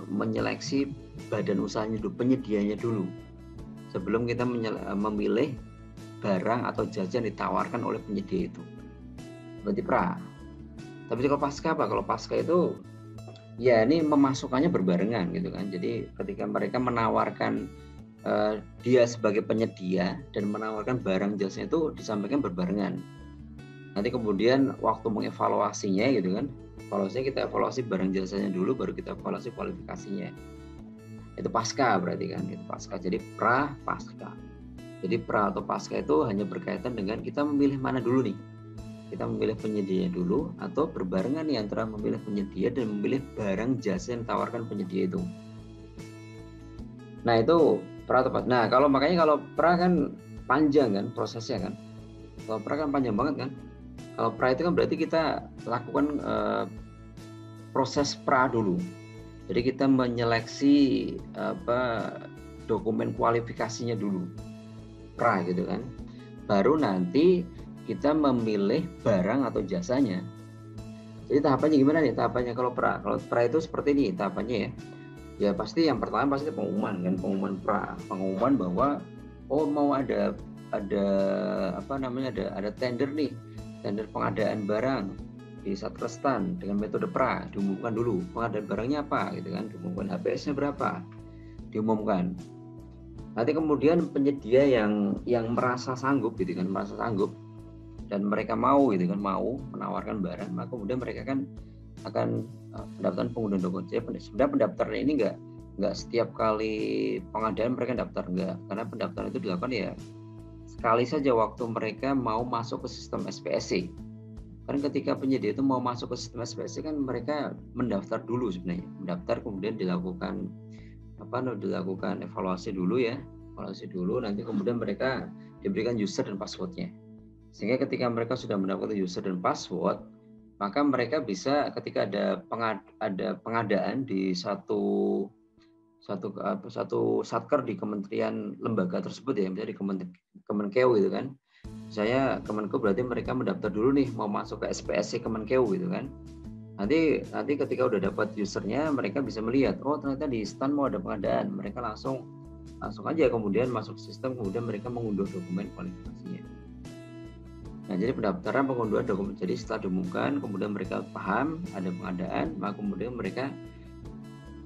menyeleksi badan usahanya dulu, penyedianya dulu, sebelum kita memilih barang atau jasa yang ditawarkan oleh penyedia itu. Berarti pra. Tapi kalau pasca apa? Kalau pasca itu ya ini memasukkannya berbarengan gitu kan. Jadi ketika mereka menawarkan dia sebagai penyedia dan menawarkan barang jasanya itu disampaikan berbarengan. Nanti kemudian waktu mengevaluasinya gitu kan, kita evaluasi barang jasanya dulu, baru kita evaluasi kualifikasinya. Itu pasca berarti kan, itu pasca. Jadi pra pasca. Jadi pra atau pasca itu hanya berkaitan dengan kita memilih mana dulu nih. Kita memilih penyedia dulu atau berbarengan nih antara memilih penyedia dan memilih barang jasa yang ditawarkan penyedia itu. Nah itu pra atau pasca. Nah makanya kalau pra kan panjang kan prosesnya kan. Kalau pra kan panjang banget kan. Kalau pra itu kan berarti kita lakukan proses pra dulu. Jadi kita menyeleksi dokumen kualifikasinya dulu, pra gitu kan. Baru nanti kita memilih barang atau jasanya. Jadi tahapannya gimana nih tahapannya kalau pra? Kalau pra itu seperti ini tahapannya ya. Ya pasti yang pertama pasti pengumuman kan, pengumuman bahwa oh mau ada apa namanya ada tender nih, tender pengadaan barang di Satkestan dengan metode pra, diumumkan dulu pengadaan barangnya apa gitu kan, diumumkan HPS-nya berapa, diumumkan. Nanti kemudian penyedia yang merasa sanggup gitu kan, merasa sanggup dan mereka mau gitu kan, mau menawarkan barang, maka kemudian mereka kan akan pendaftaran pengunduhan dokumen. Jadi sebenarnya pendaftaran ini nggak setiap kali pengadaan mereka daftar, enggak, karena pendaftaran itu dilakukan ya sekali saja waktu mereka mau masuk ke sistem SPSC. Kan ketika penyedia itu mau masuk ke sistem SPSC kan mereka mendaftar dulu sebenarnya, mendaftar kemudian dilakukan evaluasi dulu ya, evaluasi dulu, nanti kemudian mereka diberikan user dan passwordnya. Sehingga ketika mereka sudah mendapatkan user dan password, maka mereka bisa ketika ada pengadaan di satu satker di kementerian lembaga tersebut ya, misalnya di Kemenkeu gitu kan. Saya Kemenko berarti mereka mendaftar dulu nih mau masuk ke SPSC Kemenkeu gitu kan. Nanti ketika udah dapat usernya, mereka bisa melihat oh ternyata di STAN mau ada pengadaan, mereka langsung aja kemudian masuk sistem, kemudian mereka mengunduh dokumen kualifikasinya. Nah, jadi pendaftaran pengunduhan dokumen, jadi setelah diumumkan, kemudian mereka paham ada pengadaan, maka kemudian mereka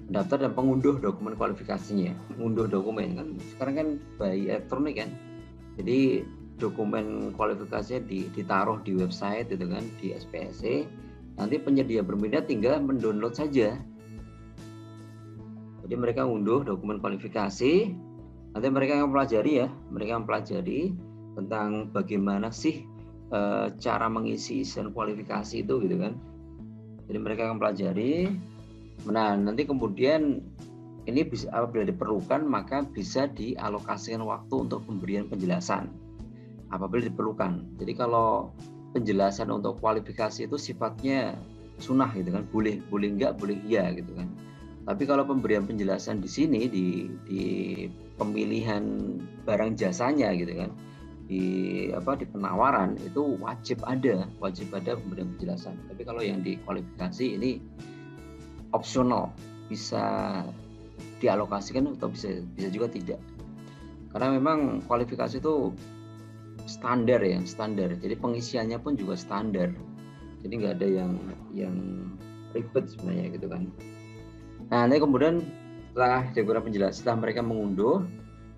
mendaftar dan pengunduh dokumen kualifikasinya. Mengunduh dokumen kan sekarang kan by elektronik kan, jadi dokumen kualifikasinya ditaruh di website itu kan, di SPSC. Nanti penyedia berminat tinggal mendownload saja. Jadi mereka unduh dokumen kualifikasi, nanti mereka akan mempelajari tentang bagaimana sih cara mengisi isian kualifikasi itu gitu kan. Jadi mereka akan pelajari. Nah, nanti kemudian ini bisa apabila diperlukan maka bisa dialokasikan waktu untuk pemberian penjelasan apabila diperlukan. Jadi kalau penjelasan untuk kualifikasi itu sifatnya sunnah gitu kan, boleh enggak, boleh iya gitu kan. Tapi kalau pemberian penjelasan di sini di pemilihan barang jasanya gitu kan, di penawaran itu wajib ada pemberian penjelasan. Tapi kalau yang di kualifikasi ini opsional, bisa dialokasikan atau bisa juga tidak. Karena memang kualifikasi itu standar. Jadi pengisiannya pun juga standar. Jadi nggak ada yang ribet sebenarnya gitu kan. Nah, nanti kemudian setelah mereka mengunduh,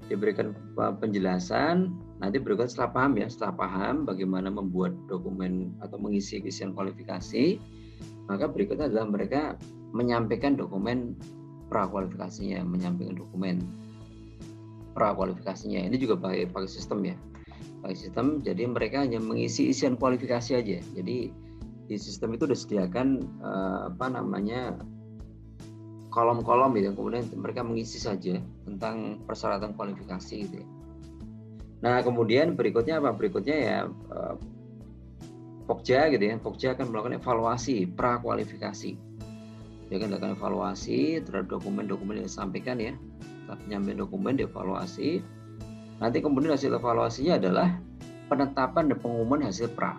diberikan penjelasan, nanti berikutnya setelah paham bagaimana membuat dokumen atau mengisi isian kualifikasi, maka berikutnya adalah mereka menyampaikan dokumen prakualifikasinya, Ini juga pakai sistem ya. Pakai sistem, jadi mereka hanya mengisi isian kualifikasi aja. Jadi di sistem itu sudah disediakan kolom-kolom gitu, kemudian mereka mengisi saja tentang persyaratan kualifikasi gitu ya. Nah, kemudian berikutnya ya Pokja gitu ya. Pokja akan melakukan evaluasi prakualifikasi. Dia akan melakukan evaluasi terhadap dokumen-dokumen yang disampaikan ya. Setelah penyampaian dokumen dievaluasi. Nanti kemudian hasil evaluasinya adalah penetapan dan pengumuman hasil pra.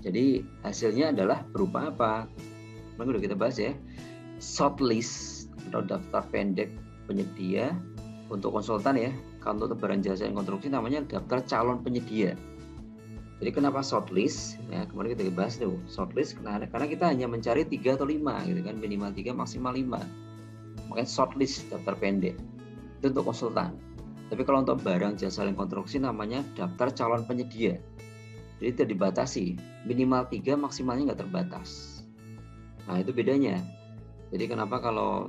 Jadi hasilnya adalah berupa apa? Kemarin udah kita bahas ya. Shortlist atau daftar pendek penyedia untuk konsultan ya. Kalau untuk barang jasa dan konstruksi namanya daftar calon penyedia. Jadi kenapa shortlist? Ya, kemarin kita bahas tuh shortlist karena kita hanya mencari 3 atau 5 gitu kan, minimal 3 maksimal 5. Makanya shortlist daftar pendek. Itu untuk konsultan. Tapi kalau untuk barang jasa dan konstruksi namanya daftar calon penyedia. Jadi tidak dibatasi, minimal 3 maksimalnya nggak terbatas. Nah, itu bedanya. Jadi kenapa kalau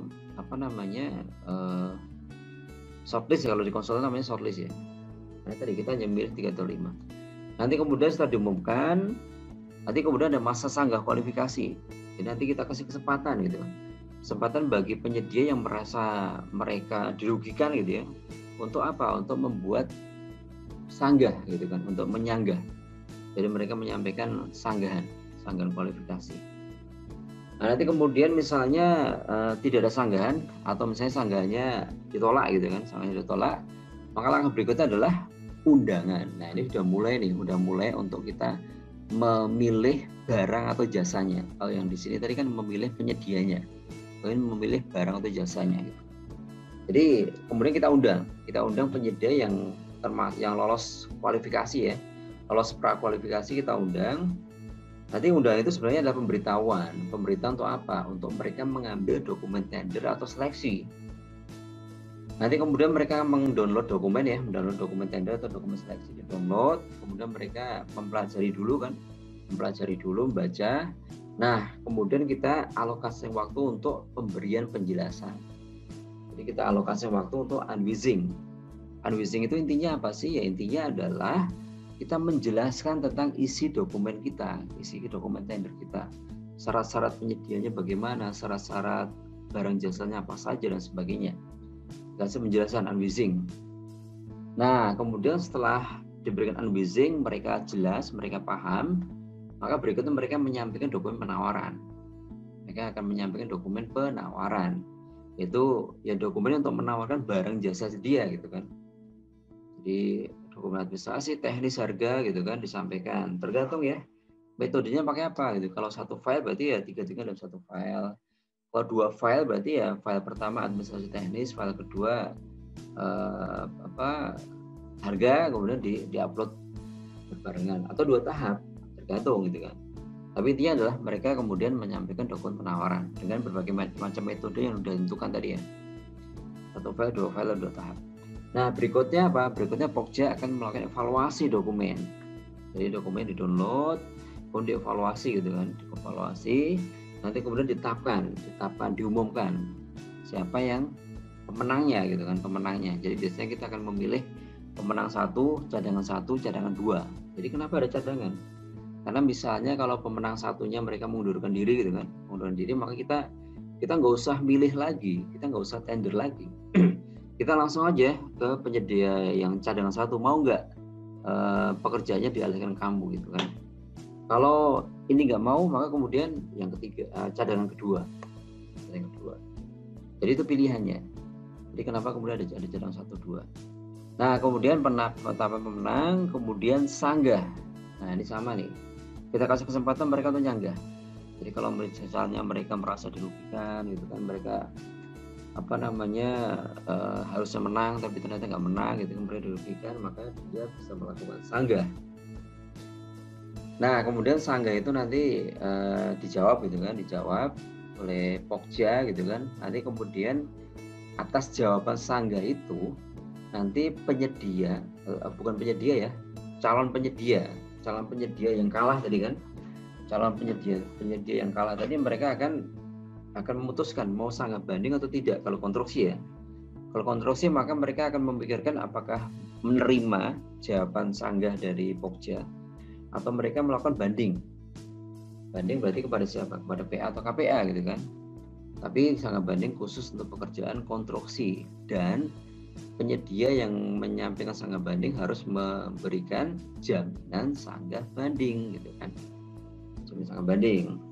shortlist ya, kalau di konsultan namanya shortlist ya. Karena tadi kita hanya milih 3 atau 5. Nanti kemudian setelah diumumkan, nanti kemudian ada masa sanggah kualifikasi. Jadi nanti kita kasih kesempatan gitu. Kesempatan bagi penyedia yang merasa mereka dirugikan gitu ya. Untuk apa? Untuk membuat sanggah gitu kan, untuk menyanggah. Jadi mereka menyampaikan sanggahan kualifikasi. Nah, nanti kemudian misalnya tidak ada sanggahan atau misalnya sanggahannya ditolak gitu kan, maka langkah berikutnya adalah undangan. Nah, ini sudah mulai untuk kita memilih barang atau jasanya. Kalau yang di sini tadi kan memilih penyedianya, ini memilih barang atau jasanya gitu. Jadi kemudian kita undang penyedia yang lolos kualifikasi ya, lolos prakualifikasi kita undang. Nanti undangan itu sebenarnya adalah pemberitahuan untuk apa? Untuk mereka mengambil dokumen tender atau seleksi. Nanti kemudian mereka mendownload dokumen tender atau dokumen seleksi di download, kemudian mereka mempelajari dulu, membaca. Nah, kemudian kita alokasi waktu untuk pemberian penjelasan. Jadi kita alokasi waktu untuk unwizing. Unwizing itu intinya apa sih? Ya intinya adalah kita menjelaskan tentang isi dokumen kita, isi dokumen tender kita. Syarat-syarat penyediaannya bagaimana, syarat-syarat barang jasanya apa saja dan sebagainya. Kasih penjelasan unwizing. Nah, kemudian setelah diberikan unwizing, mereka jelas, mereka paham, maka berikutnya mereka menyampaikan dokumen penawaran. Mereka akan menyampaikan dokumen penawaran. Itu ya dokumen untuk menawarkan barang jasa dia gitu kan. Jadi dokumen administrasi, teknis, harga gitu kan disampaikan. Tergantung ya metodenya pakai apa gitu. Kalau satu file berarti ya 3 dalam satu file. Kalau 2 file berarti ya file pertama administrasi teknis, file kedua harga, kemudian diupload berbarengan atau 2 tahap tergantung gitu kan. Tapi intinya adalah mereka kemudian menyampaikan dokumen penawaran dengan berbagai macam metode yang sudah ditentukan tadi ya. 1 file, 2 file, 2 tahap. Nah berikutnya apa? Berikutnya Pokja akan melakukan evaluasi dokumen. Jadi dokumen di-download, kemudian dievaluasi gitu kan, nanti kemudian ditetapkan, diumumkan siapa yang pemenangnya gitu kan, pemenangnya. Jadi biasanya kita akan memilih pemenang 1, cadangan 1, cadangan 2. Jadi kenapa ada cadangan? Karena misalnya kalau pemenang satunya mereka mengundurkan diri gitu kan, maka kita nggak usah milih lagi, kita nggak usah tender lagi. Kita langsung aja ke penyedia yang cadangan 1, mau nggak pekerjaannya dialihkan kamu gitu kan. Kalau ini nggak mau, maka kemudian yang ketiga, cadangan kedua. Jadi itu pilihannya. Jadi kenapa kemudian ada cadangan 1, 2. Nah kemudian penetapan pemenang, kemudian sanggah. Nah ini sama nih. Kita kasih kesempatan mereka untuk nyanggah. Jadi kalau misalnya mereka merasa dirugikan gitu kan, mereka harusnya menang tapi ternyata nggak menang gitu, mereka dirugikan, maka dia bisa melakukan sanggah. Nah kemudian sanggah itu nanti dijawab oleh Pokja gitu kan. Nanti kemudian atas jawaban sanggah itu nanti calon penyedia yang kalah tadi kan, calon penyedia yang kalah tadi, mereka akan memutuskan mau sanggah banding atau tidak. Kalau konstruksi maka mereka akan memikirkan apakah menerima jawaban sanggah dari Pokja atau mereka melakukan banding berarti kepada siapa? Kepada PA atau KPA gitu kan. Tapi sanggah banding khusus untuk pekerjaan konstruksi, dan penyedia yang menyampaikan sanggah banding harus memberikan jaminan sanggah banding gitu kan. Jaminan sanggah banding.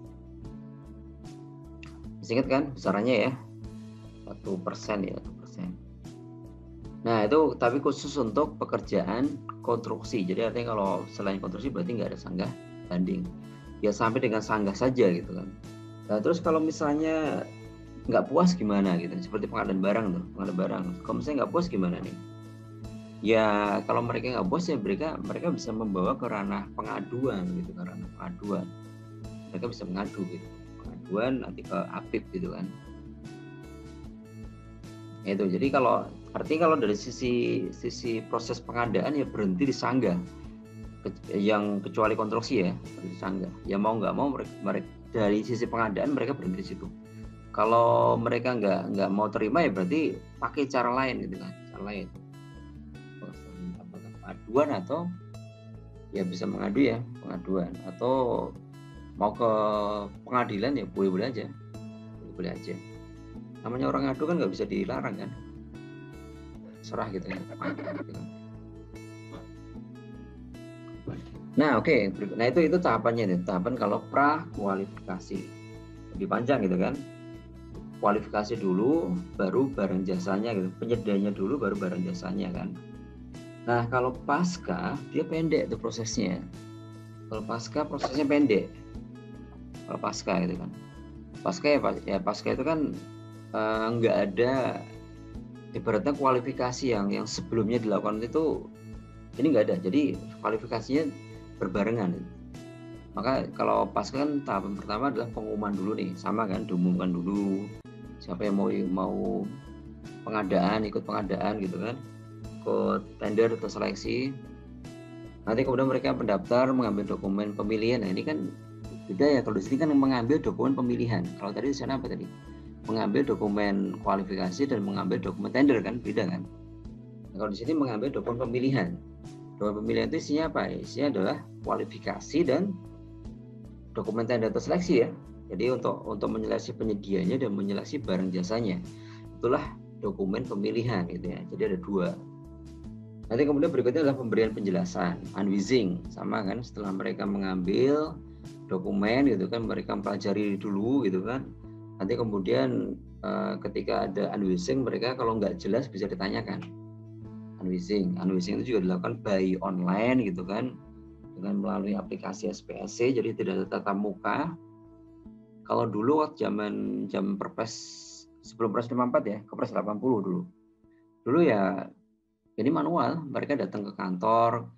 Masih ingat kan besarannya ya? 1% ya, 1%. Nah itu tapi khusus untuk pekerjaan konstruksi. Jadi artinya kalau selain konstruksi berarti nggak ada sanggah banding. Ya sampai dengan sanggah saja gitu kan. Nah terus kalau misalnya nggak puas gimana gitu, seperti pengadaan barang. Kalau misalnya nggak puas gimana nih? Ya kalau mereka nggak puas ya mereka bisa membawa ke ranah pengaduan gitu, Mereka bisa mengadu gitu, pengaduan nanti ke APIP gitu kan. Itu jadi kalau dari sisi proses pengadaan ya berhenti di sanggah, yang kecuali konstruksi ya berhenti sanggah. Ya mau nggak mau mereka dari sisi pengadaan mereka berhenti di situ. Kalau mereka nggak mau terima ya berarti pakai cara lain gitu kan, apakah pengaduan atau ya bisa pengaduan atau mau ke pengadilan ya boleh aja. Namanya orang ngadu kan nggak bisa dilarang kan, serah gitu kan. Nah oke. Nah itu tahapannya nih, tahapan kalau prakualifikasi lebih panjang gitu kan. Kualifikasi dulu baru barang jasanya gitu, penyediaannya dulu baru barang jasanya kan. Nah kalau pasca dia pendek tuh prosesnya. Kalau pasca prosesnya pendek. Kalau pasca gitu kan. Pasca itu kan nggak ada ibaratnya kualifikasi yang sebelumnya dilakukan itu ini nggak ada. Jadi kualifikasinya berbarengan. Maka kalau pas kan tahapan pertama adalah pengumuman dulu nih, sama kan, diumumkan dulu siapa yang mau pengadaan, ikut pengadaan gitu kan, ikut tender atau seleksi. Nanti kemudian mereka pendaftar mengambil dokumen pemilihan. Nah ini kan beda ya, kalau di sini kan mengambil dokumen pemilihan. Kalau tadi di sana apa tadi? Mengambil dokumen kualifikasi dan mengambil dokumen tender kan, beda kan? Nah, kalau di sini mengambil dokumen pemilihan. Dokumen pemilihan itu isinya apa? Isinya adalah kualifikasi dan dokumen tender atau seleksi ya. Jadi untuk menyeleksi penyedianya dan menyeleksi barang jasanya. Itulah dokumen pemilihan gitu ya. Jadi ada dua. Nanti kemudian berikutnya adalah pemberian penjelasan, unwizing, sama kan, setelah mereka mengambil dokumen gitu kan, mereka mempelajari dulu gitu kan. Nanti kemudian ketika ada unwizing, mereka kalau nggak jelas bisa ditanyakan. Unwizing itu juga dilakukan by online gitu kan, dengan melalui aplikasi SPSC, jadi tidak ada tatap muka. Kalau dulu waktu jam Perpres sebelum Perpres 54 ya, ke Perpres 80 dulu. Dulu ya ini manual, mereka datang ke kantor,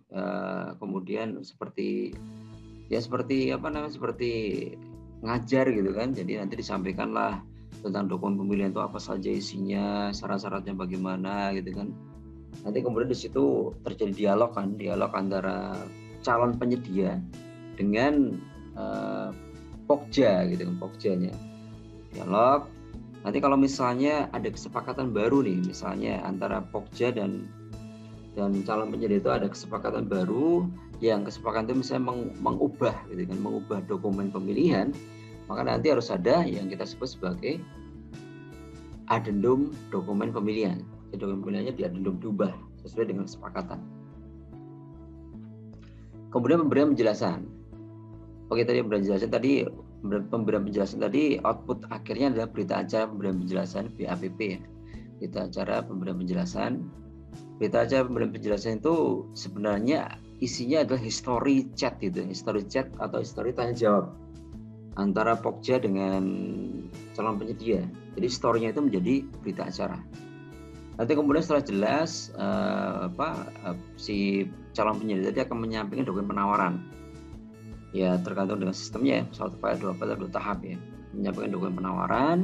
kemudian seperti ngajar gitu kan. Jadi nanti disampaikanlah tentang dokumen pemilihan itu apa saja isinya, syarat-syaratnya bagaimana gitu kan. Nanti kemudian di situ terjadi dialog antara calon penyedia dengan Pokja gitu kan, Pokjanya. Dialog. Nanti kalau misalnya ada kesepakatan baru nih, misalnya antara Pokja dan calon penyedia itu ada kesepakatan baru, yang kesepakatan itu misalnya mengubah gitu kan, mengubah dokumen pemilihan, maka nanti harus ada yang kita sebut sebagai adendum dokumen pemilihan. Jadi dokumen pemilihannya diadendum, diubah sesuai dengan kesepakatan. Kemudian pemberian penjelasan. Oke, tadi pemberian penjelasan tadi output akhirnya adalah berita acara pemberian penjelasan, BAPP ya. Berita acara pemberian penjelasan. Berita acara pemberian penjelasan itu sebenarnya isinya adalah history chat gitu, history chat atau history tanya jawab antara Pokja dengan calon penyedia. Jadi story-nya itu menjadi berita acara. Nanti kemudian setelah jelas si calon penyedia tadi akan menyampaikan dokumen penawaran. Ya tergantung dengan sistemnya, satu file, dua tahap ya. Menyampaikan dokumen penawaran.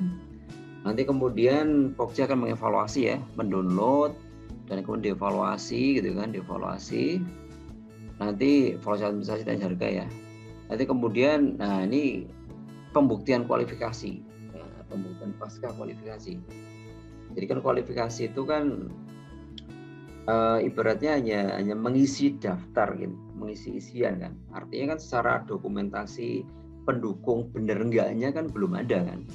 Nanti kemudian Pokja akan mengevaluasi ya, mendownload dan kemudian dievaluasi gitu kan, dievaluasi. Nanti evaluasi administrasi dan harga ya. Nanti kemudian, nah ini pembuktian kualifikasi, ya, pembuktian pasca kualifikasi. Jadi kan kualifikasi itu kan ibaratnya hanya mengisi daftar gitu, mengisi isian kan. Artinya kan secara dokumentasi pendukung bener enggaknya kan belum ada kan.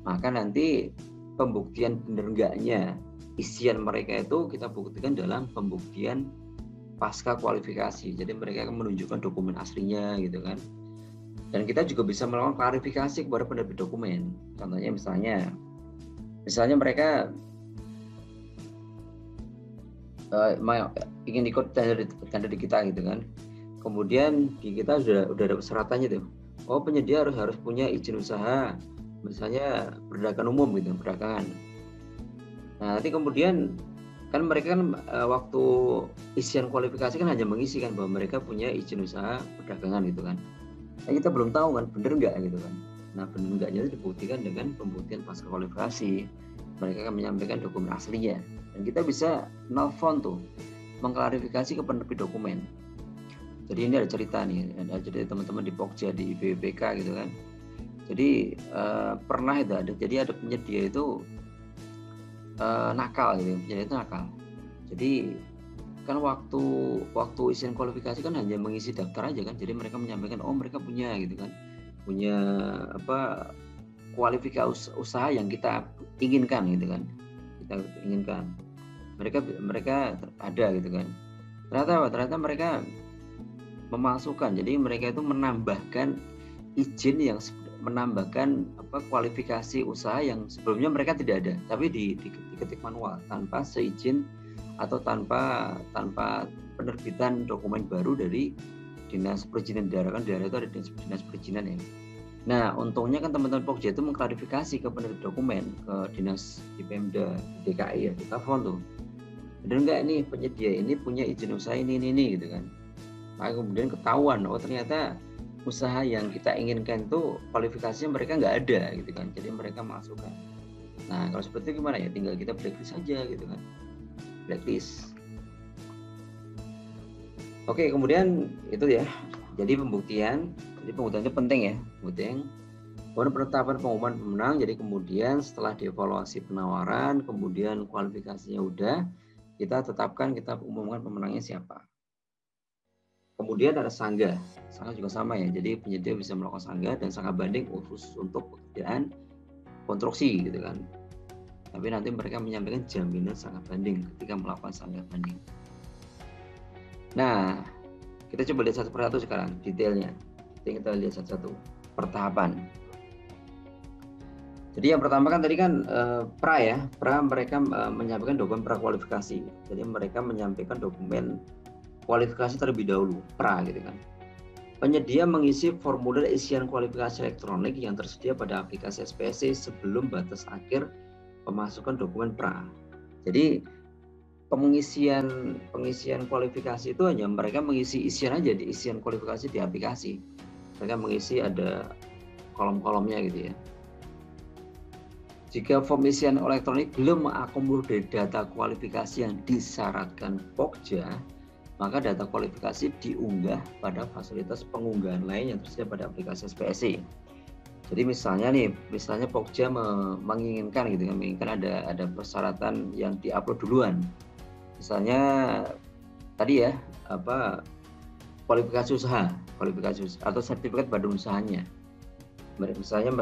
Maka nanti pembuktian bener enggaknya isian mereka itu kita buktikan dalam pembuktian pasca kualifikasi. Jadi mereka akan menunjukkan dokumen aslinya gitu kan. Dan kita juga bisa melakukan klarifikasi kepada penerbit dokumen. Contohnya misalnya mereka ingin ikut tender di kita gitu kan. Kemudian di kita sudah ada persyaratannya tuh. Oh, penyedia harus punya izin usaha, misalnya perdagangan umum gitu, perdagangan. Nah, nanti kemudian kan mereka kan waktu isian kualifikasi kan hanya mengisi kan bahwa mereka punya izin usaha perdagangan gitu kan. Nah, kita belum tahu kan bener nggak gitu kan. Nah, bener nggaknya itu dibuktikan dengan pembuktian pasca kualifikasi. Mereka akan menyampaikan dokumen aslinya dan kita bisa nelfon tuh mengklarifikasi ke penerbit dokumen. Jadi ini ada cerita nih, ada cerita teman-teman di Pokja di BPK gitu kan. Jadi pernah itu ada penyedia itu nakal gitu, penyedia itu nakal. Jadi kan waktu isian kualifikasi kan hanya mengisi daftar aja kan. Jadi mereka menyampaikan mereka punya gitu kan, punya kualifikasi usaha yang kita inginkan gitu kan, mereka ada gitu kan. Ternyata mereka memalsukan. Jadi mereka itu menambahkan izin yang menambahkan kualifikasi usaha yang sebelumnya mereka tidak ada, tapi diketik manual tanpa seizin atau tanpa penerbitan dokumen baru dari dinas perizinan daerah. Kan daerah itu ada dinas perizinan ya. Nah, untungnya kan teman-teman Pokja itu mengklarifikasi ke penerbit dokumen, ke dinas di Pemda DKI ya, di telepon tuh. Benar nggak nih penyedia ini punya izin usaha ini gitu kan. Nah, kemudian ketahuan, oh ternyata usaha yang kita inginkan itu kualifikasinya mereka nggak ada gitu kan. Jadi mereka masukkan. Nah, kalau seperti itu gimana ya? Tinggal kita blacklist saja gitu kan. Blacklist. Oke, kemudian itu ya. Jadi pembuktian itu penting ya, penting. Kemudian penetapan pengumuman pemenang. Jadi kemudian setelah dievaluasi penawaran, kemudian kualifikasinya udah, kita tetapkan, kita umumkan pemenangnya siapa. Kemudian ada sanggah. Sanggah juga sama ya. Jadi penyedia bisa melakukan sanggah dan sanggah banding khusus untuk pekerjaan konstruksi gitu kan. Tapi nanti mereka menyampaikan jaminan sanggah banding ketika melakukan sanggah banding. Nah, kita coba lihat satu persatu sekarang detailnya. Kita lihat satu-satu pertahapan. Jadi yang pertama kan tadi kan pra ya, pra mereka menyampaikan dokumen prakualifikasi. Jadi mereka menyampaikan dokumen kualifikasi terlebih dahulu, pra gitu kan. Penyedia mengisi formulir isian kualifikasi elektronik yang tersedia pada aplikasi SPSC sebelum batas akhir pemasukan dokumen pra. Jadi pengisian kualifikasi itu hanya mereka mengisi isian aja di isian kualifikasi di aplikasi. Mereka mengisi ada kolom-kolomnya gitu ya. Jika form isian elektronik belum mengakomodir data kualifikasi yang disyaratkan Pokja, maka data kualifikasi diunggah pada fasilitas pengunggahan lain yang tersedia pada aplikasi SPSC. Jadi misalnya Pokja menginginkan gitu kan, menginginkan ada persyaratan yang diupload duluan. Misalnya tadi ya kualifikasi usaha atau sertifikat badan usahanya. Misalnya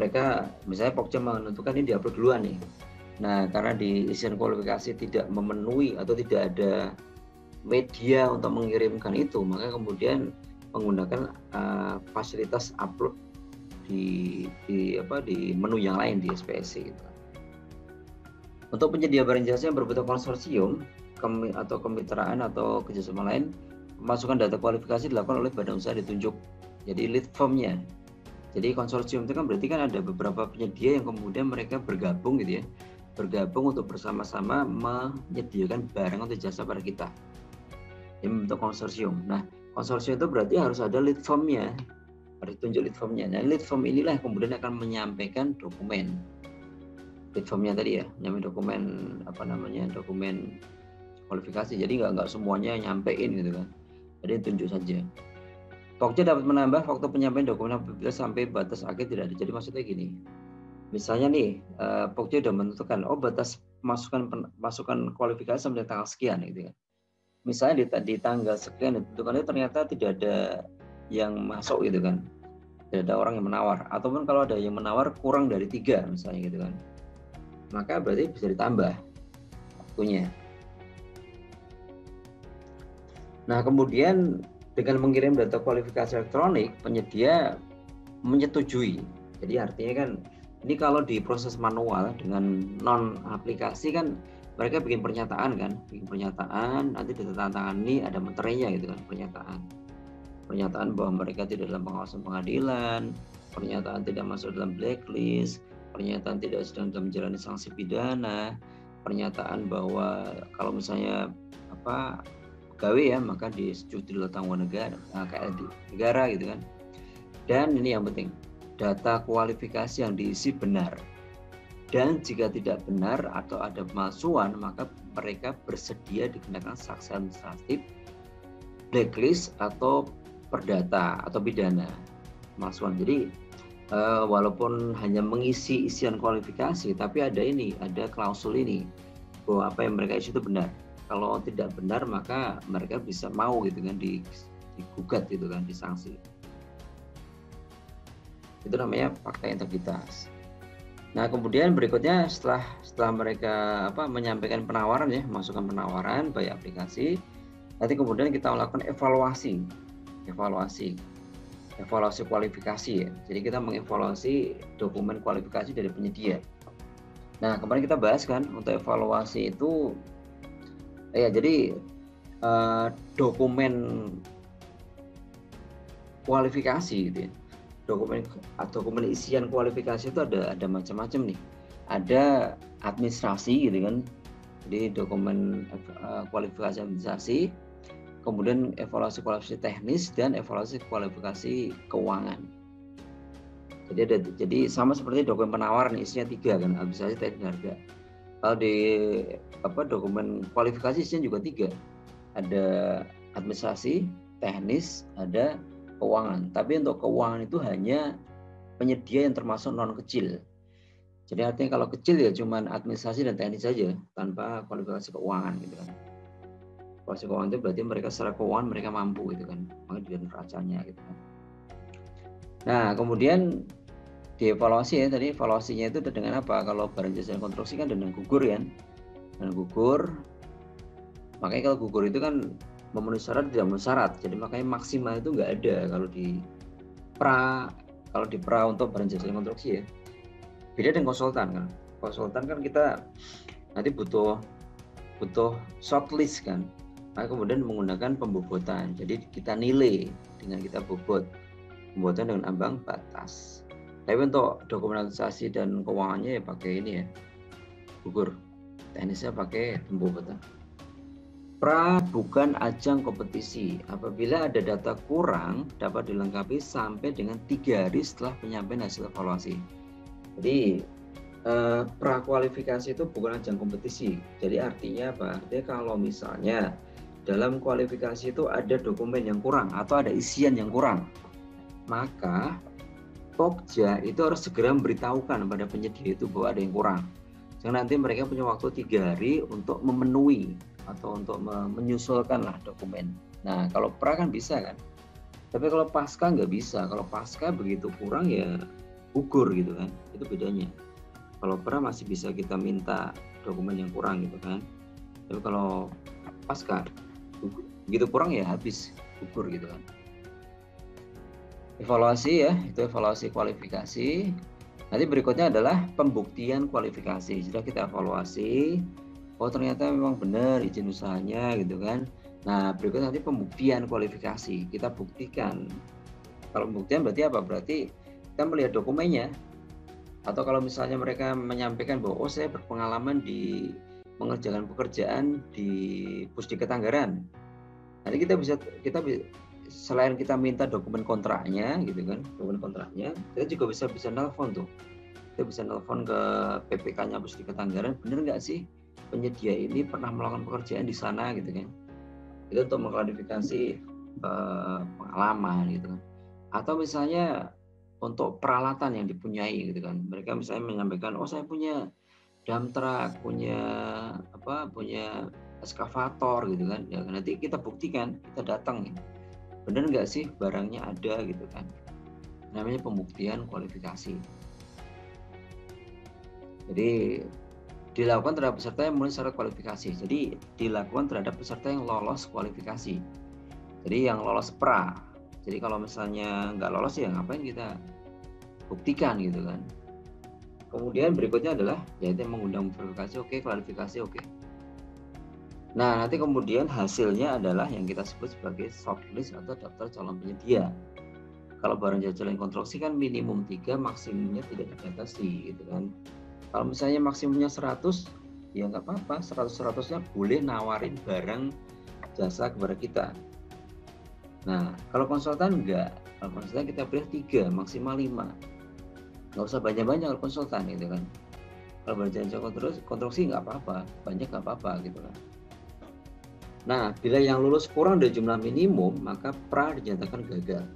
Pokja menentukan ini diupload duluan nih. Nah, karena di isian kualifikasi tidak memenuhi atau tidak ada media untuk mengirimkan itu, maka kemudian menggunakan fasilitas upload di menu yang lain di SPSC gitu. Untuk penyedia barang jasa yang berbentuk konsorsium atau kemitraan atau kerjasama lain, pemasukan data kualifikasi dilakukan oleh badan usaha ditunjuk. Jadi lead firm-nya. Jadi konsorsium itu kan berarti kan ada beberapa penyedia yang kemudian mereka bergabung gitu ya. Bergabung untuk bersama-sama menyediakan barang atau jasa pada kita. Ini bentuk konsorsium. Nah, konsorsium itu berarti harus ada lead firm-nya. Harus ditunjuk lead firm-nya. Nah, lead firm inilah kemudian akan menyampaikan dokumen. Lead firm-nya tadi ya, menyampaikan dokumen kualifikasi. Jadi nggak semuanya nyampein gitu kan. Jadi tunjuk saja. Pokja dapat menambah waktu penyampaian dokumen apabila sampai batas akhir tidak ada. Jadi maksudnya gini, misalnya nih Pokja sudah menentukan batas masukan kualifikasi sampai tanggal sekian gitu kan. Misalnya di tanggal sekian ditentukan itu ternyata tidak ada yang masuk gitu kan, tidak ada orang yang menawar, ataupun kalau ada yang menawar kurang dari 3 misalnya gitu kan, maka berarti bisa ditambah waktunya. Nah, kemudian dengan mengirim data kualifikasi elektronik, penyedia menyetujui. Jadi artinya kan ini kalau di proses manual dengan non aplikasi kan mereka bikin pernyataan, nanti ditandatangani, ada materinya gitu kan, pernyataan bahwa mereka tidak dalam pengawasan pengadilan, pernyataan tidak masuk dalam blacklist, pernyataan tidak sedang dalam menjalani sanksi pidana, pernyataan bahwa kalau misalnya pegawai ya maka disetujui oleh tanggungan negara gitu kan. Dan ini yang penting, data kualifikasi yang diisi benar. Dan jika tidak benar atau ada pemalsuan, maka mereka bersedia dikenakan sanksi administratif, blacklist atau perdata atau pidana pemalsuan. Jadi walaupun hanya mengisi isian kualifikasi, tapi ada klausul ini bahwa apa yang mereka isi itu benar. Kalau tidak benar maka mereka bisa mau gitu kan digugat gitu kan, disanksi. Itu namanya fakta integritas. Nah, kemudian berikutnya setelah mereka menyampaikan penawaran ya, masukkan penawaran by aplikasi, nanti kemudian kita melakukan evaluasi kualifikasi ya. Jadi kita mengevaluasi dokumen kualifikasi dari penyedia. Nah, kemarin kita bahas kan untuk evaluasi itu jadi dokumen kualifikasi gitu ya. dokumen isian kualifikasi itu ada macam-macam nih. Ada administrasi gitu kan. Jadi dokumen kualifikasi administrasi, kemudian evaluasi kualifikasi teknis dan evaluasi kualifikasi keuangan. Jadi sama seperti dokumen penawaran isinya 3 kan, administrasi, teknis, harga. Kalau di dokumen kualifikasi isinya juga 3. Ada administrasi, teknis, ada keuangan. Tapi untuk keuangan itu hanya penyedia yang termasuk non kecil. Jadi artinya kalau kecil ya cuman administrasi dan teknis saja tanpa kualifikasi keuangan gitu kan. Kualifikasi keuangan itu berarti mereka secara keuangan mereka mampu gitu kan, makanya dilihat neracanya gitu kan. Nah kemudian dievaluasi ya, tadi evaluasinya itu dengan apa? Kalau barang jasa dan konstruksi kan dengan gugur kan, dengan gugur. Makanya kalau gugur itu kan memenuhi syarat tidak memenuhi syarat, jadi makanya maksimal itu nggak ada kalau di pra untuk barang jasa dan konstruksi ya. Beda dengan konsultan kan. Konsultan kan kita nanti butuh shortlist kan. Nah, kemudian menggunakan pembobotan. Jadi kita nilai dengan kita bobot. Pembobotan dengan ambang batas. Tapi untuk dokumentasi dan keuangannya ya pakai ini ya. Gugur. Teknisnya pakai pembobotan. Pra bukan ajang kompetisi. Apabila ada data kurang dapat dilengkapi sampai dengan 3 hari setelah penyampaian hasil evaluasi. Jadi prakualifikasi itu bukan ajang kompetisi. Jadi artinya apa? Artinya kalau misalnya dalam kualifikasi itu ada dokumen yang kurang atau ada isian yang kurang, maka Pokja itu harus segera memberitahukan pada penyedia itu bahwa ada yang kurang. Jangan nanti mereka punya waktu 3 hari untuk memenuhi atau untuk menyusulkan lah dokumen. Nah kalau pra kan bisa kan, tapi kalau pasca nggak bisa. Kalau pasca begitu kurang ya gugur gitu kan, itu bedanya. Kalau pra masih bisa kita minta dokumen yang kurang gitu kan, tapi kalau pasca begitu kurang ya habis, gugur gitu kan. Evaluasi ya, itu evaluasi kualifikasi. Nanti berikutnya adalah pembuktian kualifikasi. Sudah kita evaluasi, oh ternyata memang benar izin usahanya gitu kan. Nah berikutnya nanti pembuktian kualifikasi, kita buktikan. Kalau pembuktian berarti apa? Berarti kita melihat dokumennya, atau kalau misalnya mereka menyampaikan bahwa saya berpengalaman di mengerjakan pekerjaan di Pusdikes Anggaran, nanti kita selain kita minta dokumen kontraknya gitu kan, dokumen kontraknya, kita juga bisa nelfon tuh, kita bisa nelfon ke PPK-nya Pusdikes Anggaran, benar nggak sih penyedia ini pernah melakukan pekerjaan di sana gitu kan, itu untuk mengklarifikasi pengalaman gitu kan. Atau misalnya untuk peralatan yang dipunyai gitu kan, mereka misalnya menyampaikan, oh saya punya dump truck, punya eskavator gitu kan, ya nanti kita buktikan, kita datang ya, benar nggak sih barangnya ada gitu kan, namanya pembuktian kualifikasi. Jadi dilakukan terhadap peserta yang memenuhi syarat kualifikasi. Jadi dilakukan terhadap peserta yang lolos kualifikasi. Jadi yang lolos pra. Jadi kalau misalnya nggak lolos ya ngapain kita buktikan gitu kan. Kemudian berikutnya adalah yaitu mengundang verifikasi, oke, klarifikasi, oke. Nah nanti kemudian hasilnya adalah yang kita sebut sebagai shortlist atau daftar calon penyedia. Kalau barang jasa dan konstruksi kan minimum 3, maksimumnya tidak dibatasi gitu kan. Kalau misalnya maksimumnya 100, ya nggak apa-apa, 100-100-nya boleh nawarin barang jasa kepada kita. Nah, kalau konsultan enggak. Kalau konsultan kita pilih 3, maksimal 5. Nggak usah banyak-banyak kalau konsultan gitu kan. Kalau berjanji konstruksi nggak apa-apa, banyak nggak apa-apa gitu kan. Nah, bila yang lulus kurang dari jumlah minimum, maka pra dinyatakan gagal.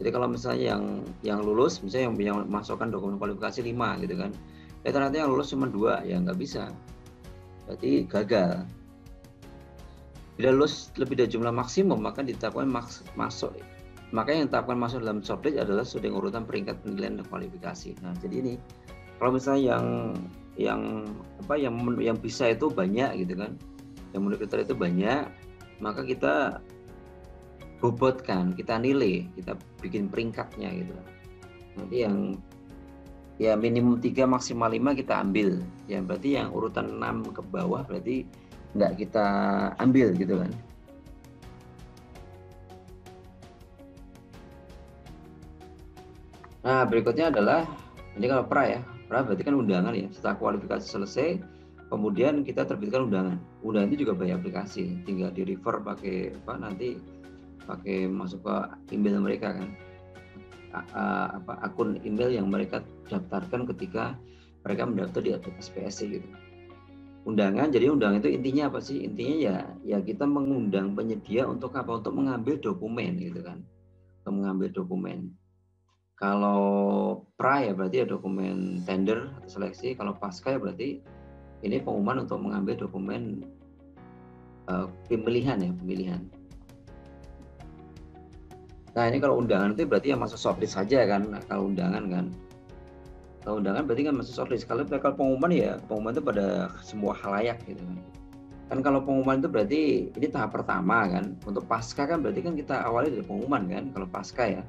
Jadi kalau misalnya yang lulus, misalnya yang masukkan dokumen kualifikasi 5 gitu kan, ya ternyata yang lulus cuma 2, ya nggak bisa. Berarti gagal. Bila lulus lebih dari jumlah maksimum, maka ditetapkan masuk. Maka yang ditetapkan masuk dalam shortlist adalah sudah urutan peringkat penilaian dan kualifikasi. Nah, jadi ini kalau misalnya yang bisa itu banyak gitu kan, yang memenuhi kriteria itu banyak, maka kita bobotkan, kita nilai, kita bikin peringkatnya gitu. Nanti yang ya minimum 3 maksimal 5 kita ambil. Ya berarti yang urutan 6 ke bawah berarti nggak kita ambil gitu kan. Nah, berikutnya adalah ini kalau pra ya. Pra berarti kan undangan ya. Setelah kualifikasi selesai, kemudian kita terbitkan undangan. Undangan itu juga by aplikasi, tinggal di refer pakai apa nanti pakai masuk ke email mereka kan. Akun email yang mereka daftarkan ketika mereka mendaftar di SPSC gitu. Undangan, jadi undangan itu intinya apa sih? Intinya ya kita mengundang penyedia untuk apa? Untuk mengambil dokumen gitu kan. Untuk mengambil dokumen. Kalau pra ya berarti ya dokumen tender atau seleksi. Kalau pasca ya berarti ini pengumuman untuk mengambil dokumen pemilihan ya, pemilihan. Nah ini kalau undangan itu berarti yang masuk shortlist saja kan. Nah, kalau undangan kan. Kalau undangan berarti kan masuk shortlist. Kalau pengumuman ya pengumuman itu pada semua halayak gitu kan. Kan kalau pengumuman itu berarti ini tahap pertama kan. Untuk pasca kan berarti kan kita awali dari pengumuman kan. Kalau pasca ya.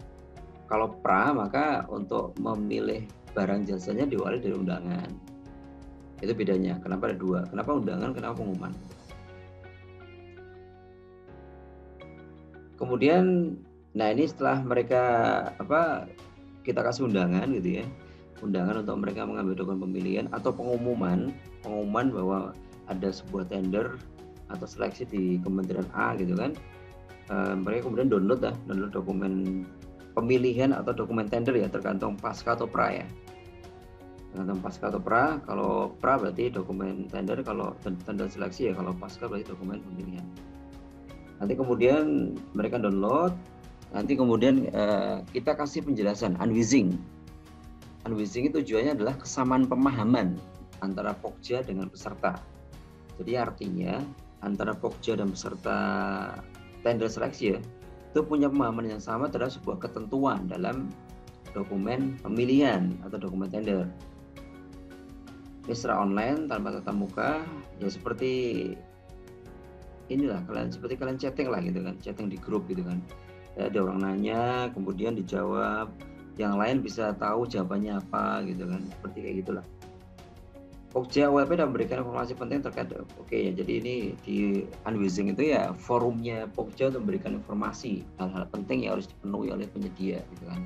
Kalau pra maka untuk memilih barang jasanya diawali dari undangan. Itu bedanya. Kenapa ada dua? Kenapa undangan? Kenapa pengumuman? Kemudian, nah ini setelah mereka kita kasih undangan gitu ya, undangan untuk mereka mengambil dokumen pemilihan atau pengumuman bahwa ada sebuah tender atau seleksi di Kementerian A gitu kan, mereka kemudian download dokumen pemilihan atau dokumen tender ya, tergantung pasca atau pra ya. Tergantung pasca atau pra. Kalau pra berarti dokumen tender, kalau tender seleksi ya, kalau pasca berarti dokumen pemilihan. Nanti kemudian mereka download, nanti kemudian kita kasih penjelasan unwizing. Unwizing itu tujuannya adalah kesamaan pemahaman antara Pokja dengan peserta. Jadi artinya antara Pokja dan peserta tender seleksi ya, itu punya pemahaman yang sama terhadap sebuah ketentuan dalam dokumen pemilihan atau dokumen tender. Ini secara online tanpa tatap muka, ya seperti inilah seperti kalian chatting lah gitu kan, chatting di grup gitu kan. Ya, ada orang nanya, kemudian dijawab, yang lain bisa tahu jawabannya apa gitu kan, seperti kayak gitulah. Pokja WP dan memberikan informasi penting terkait ya, jadi ini di Unwizing itu ya forumnya Pokja untuk memberikan informasi hal-hal penting yang harus dipenuhi oleh penyedia gitu kan.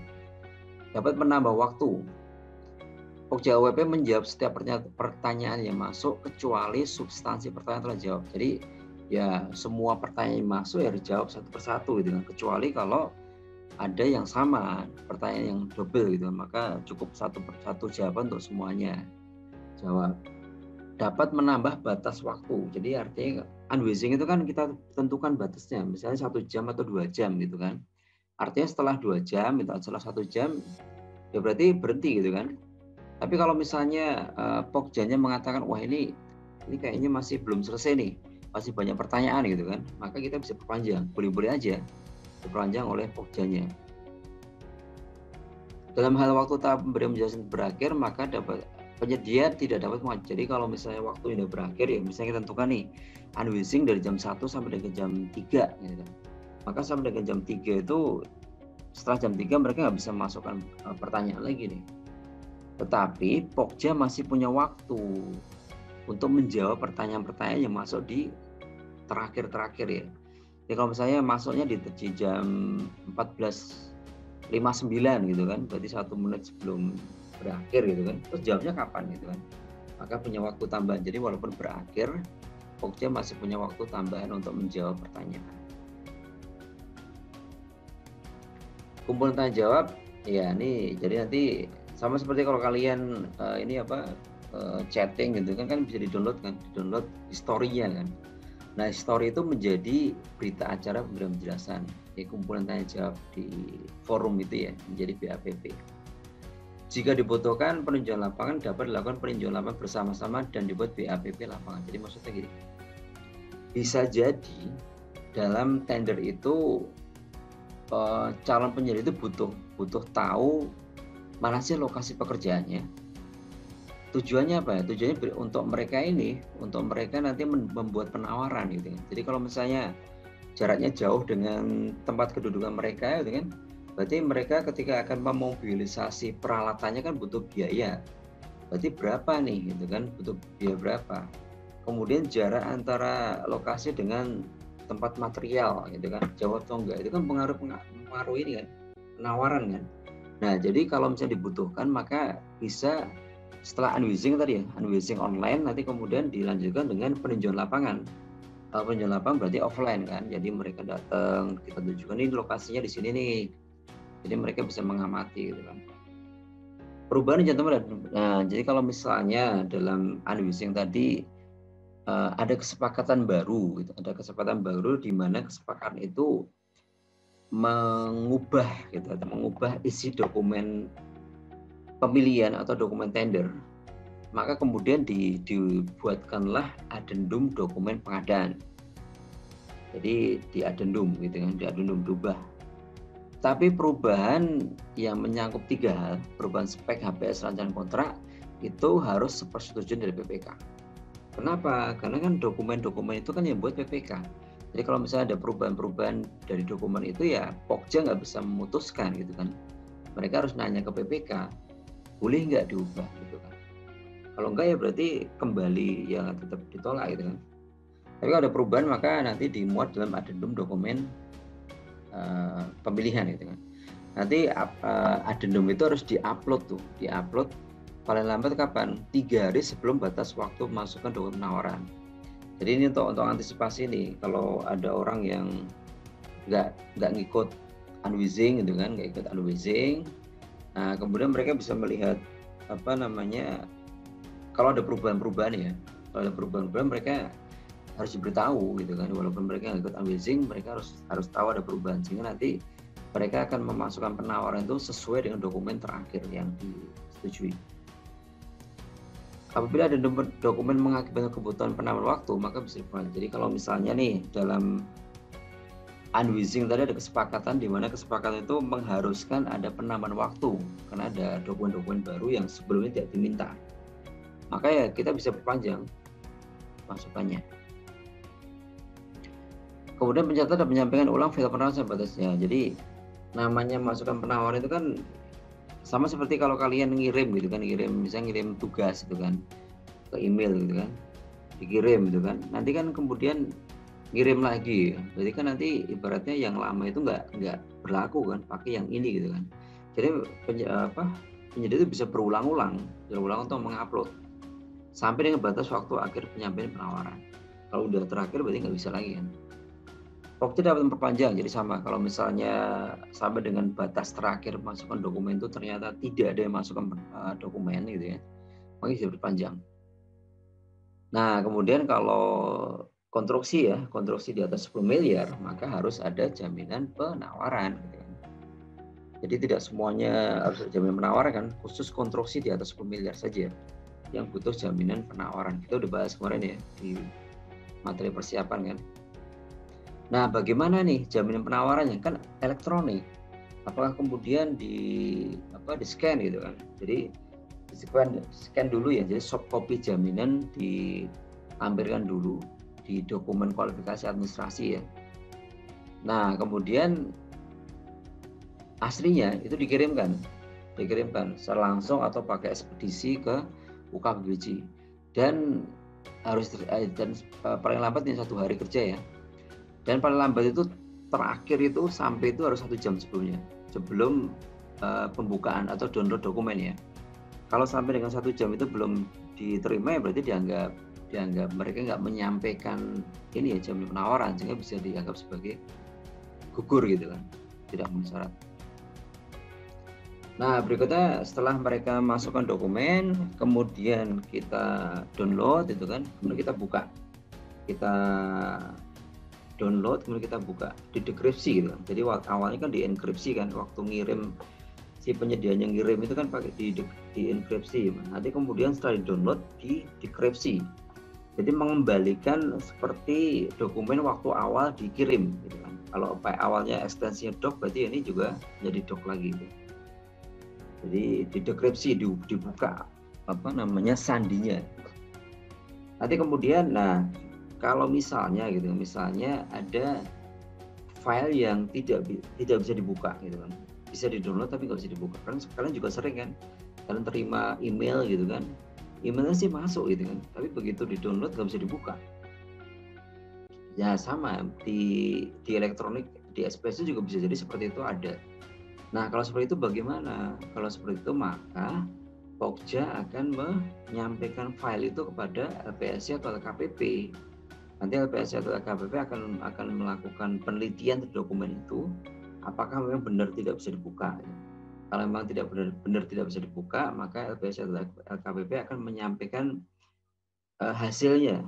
Dapat menambah waktu. Pokja WP menjawab setiap pertanyaan yang masuk kecuali substansi pertanyaan telah jawab. Jadi ya semua pertanyaan yang masuk ya dijawab satu persatu gitu kan, kecuali kalau ada yang sama pertanyaan yang double gitu, maka cukup satu jawaban untuk semuanya jawab. Dapat menambah batas waktu, jadi artinya unwizing itu kan kita tentukan batasnya, misalnya 1 jam atau 2 jam gitu kan, artinya setelah 2 jam atau setelah 1 jam ya berarti berhenti gitu kan. Tapi kalau misalnya Pokjanya mengatakan wah ini kayaknya masih belum selesai nih, masih banyak pertanyaan gitu kan, maka kita bisa perpanjang, boleh-boleh aja diperpanjang oleh Pokjanya. Dalam hal waktu tahap pemberian penjelasan berakhir, maka penyedia tidak dapat mengajukan. Jadi kalau misalnya waktu ini berakhir ya, misalnya kita tentukan nih unwizing dari jam 1 sampai dengan jam 3 gitu. Maka sampai dengan jam 3 itu, setelah jam 3 mereka nggak bisa masukkan pertanyaan lagi nih. Tetapi Pokja masih punya waktu untuk menjawab pertanyaan-pertanyaan yang masuk di terakhir ya. Jadi kalau misalnya masuknya di jam 14.59 gitu kan, berarti 1 menit sebelum berakhir gitu kan, terus jawabnya kapan gitu kan, maka punya waktu tambahan. Jadi walaupun berakhir, Pokja masih punya waktu tambahan untuk menjawab pertanyaan. Kumpulan tanya jawab ya, ini jadi nanti sama seperti kalau kalian chatting gitu kan bisa didownload historinya kan. Nah, story itu menjadi berita acara pemberian penjelasan. Jadi kumpulan tanya jawab di forum itu ya, menjadi BAPP. Jika dibutuhkan peninjauan lapangan, dapat dilakukan peninjauan lapangan bersama-sama dan dibuat BAPP lapangan. Jadi maksudnya gini, bisa jadi dalam tender itu calon penyedia itu butuh tahu mana sih lokasi pekerjaannya. Tujuannya apa ya? Tujuannya untuk mereka nanti membuat penawaran gitu kan. Jadi kalau misalnya jaraknya jauh dengan tempat kedudukan mereka gitu kan, berarti mereka ketika akan memobilisasi peralatannya kan butuh biaya. Berarti berapa nih gitu kan, butuh biaya berapa. Kemudian jarak antara lokasi dengan tempat material gitu kan, jauh atau enggak, itu kan pengaruh ini kan, penawaran kan. Nah, jadi kalau misalnya dibutuhkan maka bisa setelah unwizing tadi ya, unwizing online nanti kemudian dilanjutkan dengan peninjauan lapangan. Kalau peninjauan lapangan berarti offline kan, jadi mereka datang, kita tunjukkan ini lokasinya di sini nih, jadi mereka bisa mengamati gitu kan. Perubahan teman-teman. Nah, jadi kalau misalnya dalam unwizing tadi ada kesepakatan baru, gitu. Ada kesepakatan baru di mana kesepakatan itu mengubah, gitu, atau mengubah isi dokumen pemilihan atau dokumen tender, maka kemudian dibuatkanlah adendum dokumen pengadaan. Jadi di adendum, gitu kan, di adendum berubah. Tapi perubahan yang menyangkut 3 hal, perubahan spek HPS rancangan kontrak itu harus sepersetujuan dari PPK. Kenapa? Karena kan dokumen-dokumen itu kan yang buat PPK. Jadi kalau misalnya ada perubahan-perubahan dari dokumen itu ya Pokja nggak bisa memutuskan gitu kan. Mereka harus nanya ke PPK, boleh nggak diubah gitu kan. Kalau enggak ya berarti kembali ya tetap ditolak gitu kan. Tapi kalau ada perubahan maka nanti dimuat dalam adendum dokumen pemilihan gitu kan. Nanti adendum itu harus diupload paling lambat kapan? 3 hari sebelum batas waktu memasukkan dokumen penawaran. Jadi ini untuk antisipasi nih, kalau ada orang yang nggak ngikut unwizing gitu kan, nggak ikut unwizing, nah kemudian mereka bisa melihat kalau ada perubahan-perubahan ya, kalau ada perubahan-perubahan mereka harus diberitahu gitu kan, walaupun mereka nggak ikut unwizing, mereka harus tahu ada perubahan sehingga nanti mereka akan memasukkan penawaran itu sesuai dengan dokumen terakhir yang disetujui. Apabila ada dokumen mengakibatkan kebutuhan penambahan waktu, maka bisa dibuat. Jadi kalau misalnya nih dalam unwizing tadi ada kesepakatan di mana kesepakatan itu mengharuskan ada penambahan waktu karena ada dokumen-dokumen baru yang sebelumnya tidak diminta. Maka ya kita bisa perpanjang masukannya. Kemudian pencatatan dan penyampaian ulang file penawaran sampai batasnya. Jadi namanya masukan penawaran itu kan sama seperti kalau kalian ngirim gitu kan, misalnya ngirim tugas gitu kan ke email gitu kan, dikirim gitu kan, nanti kan kemudian ngirim lagi, berarti kan nanti ibaratnya yang lama itu nggak berlaku kan, pakai yang ini gitu kan. Jadi penyedia itu bisa berulang-ulang untuk mengupload sampai dengan batas waktu akhir penyampaian penawaran. Kalau udah terakhir berarti nggak bisa lagi kan. Pokja dapat memperpanjang, jadi sama. Kalau misalnya sampai dengan batas terakhir masukkan dokumen itu ternyata tidak ada yang masukkan dokumen gitu ya, maka bisa diperpanjang. Nah, kemudian kalau konstruksi di atas 10 miliar, maka harus ada jaminan penawaran. Gitu kan. Jadi tidak semuanya harus ada jaminan penawaran kan, khusus konstruksi di atas 10 miliar saja yang butuh jaminan penawaran. Kita udah bahas kemarin ya di materi persiapan kan. Nah, bagaimana nih jaminan penawarannya? Kan elektronik. Apakah kemudian di scan gitu kan? Jadi di scan dulu ya. Jadi soft copy jaminan dilampirkan dulu di dokumen kualifikasi administrasi ya. Nah, kemudian aslinya itu dikirimkan secara langsung atau pakai ekspedisi ke UKBBJ dan harus paling lambat ini 1 hari kerja ya. Dan paling lambat itu terakhir itu sampai itu harus 1 jam sebelum pembukaan atau download dokumen ya. Kalau sampai dengan 1 jam itu belum diterima ya berarti dianggap mereka nggak menyampaikan ini ya jaminan penawaran, sehingga bisa dianggap sebagai gugur gitu kan, tidak memenuhi syarat. Nah, berikutnya setelah mereka masukkan dokumen, kemudian kita download itu kan, kemudian kita buka, kita download, kemudian kita buka, didekripsi gitu kan. Jadi awalnya kan dienkripsi kan, waktu ngirim si penyedianya ngirim itu kan pakai dienkripsi. Nanti kemudian setelah di-download didekripsi. Jadi mengembalikan seperti dokumen waktu awal dikirim gitu kan. Kalau awalnya ekstensinya doc, berarti ini juga jadi doc lagi gitu. Jadi didekripsi, dibuka sandinya. Nanti kemudian kalau misalnya ada file yang tidak bisa dibuka gitu kan, bisa di-download tapi nggak bisa dibuka. Kan kalian juga sering kan, kalian terima email gitu kan, emailnya sih masuk gitu kan, tapi begitu di-download nggak bisa dibuka. Ya sama di elektronik, di SPS juga bisa jadi seperti itu ada. Nah, kalau seperti itu bagaimana? Kalau seperti itu maka Pokja akan menyampaikan file itu kepada LPSC atau LKPP. Nanti LPSC atau LKPP akan melakukan penelitian di dokumen itu, apakah memang benar tidak bisa dibuka. Kalau memang tidak benar tidak bisa dibuka, maka LPSC atau LKPP akan menyampaikan hasilnya.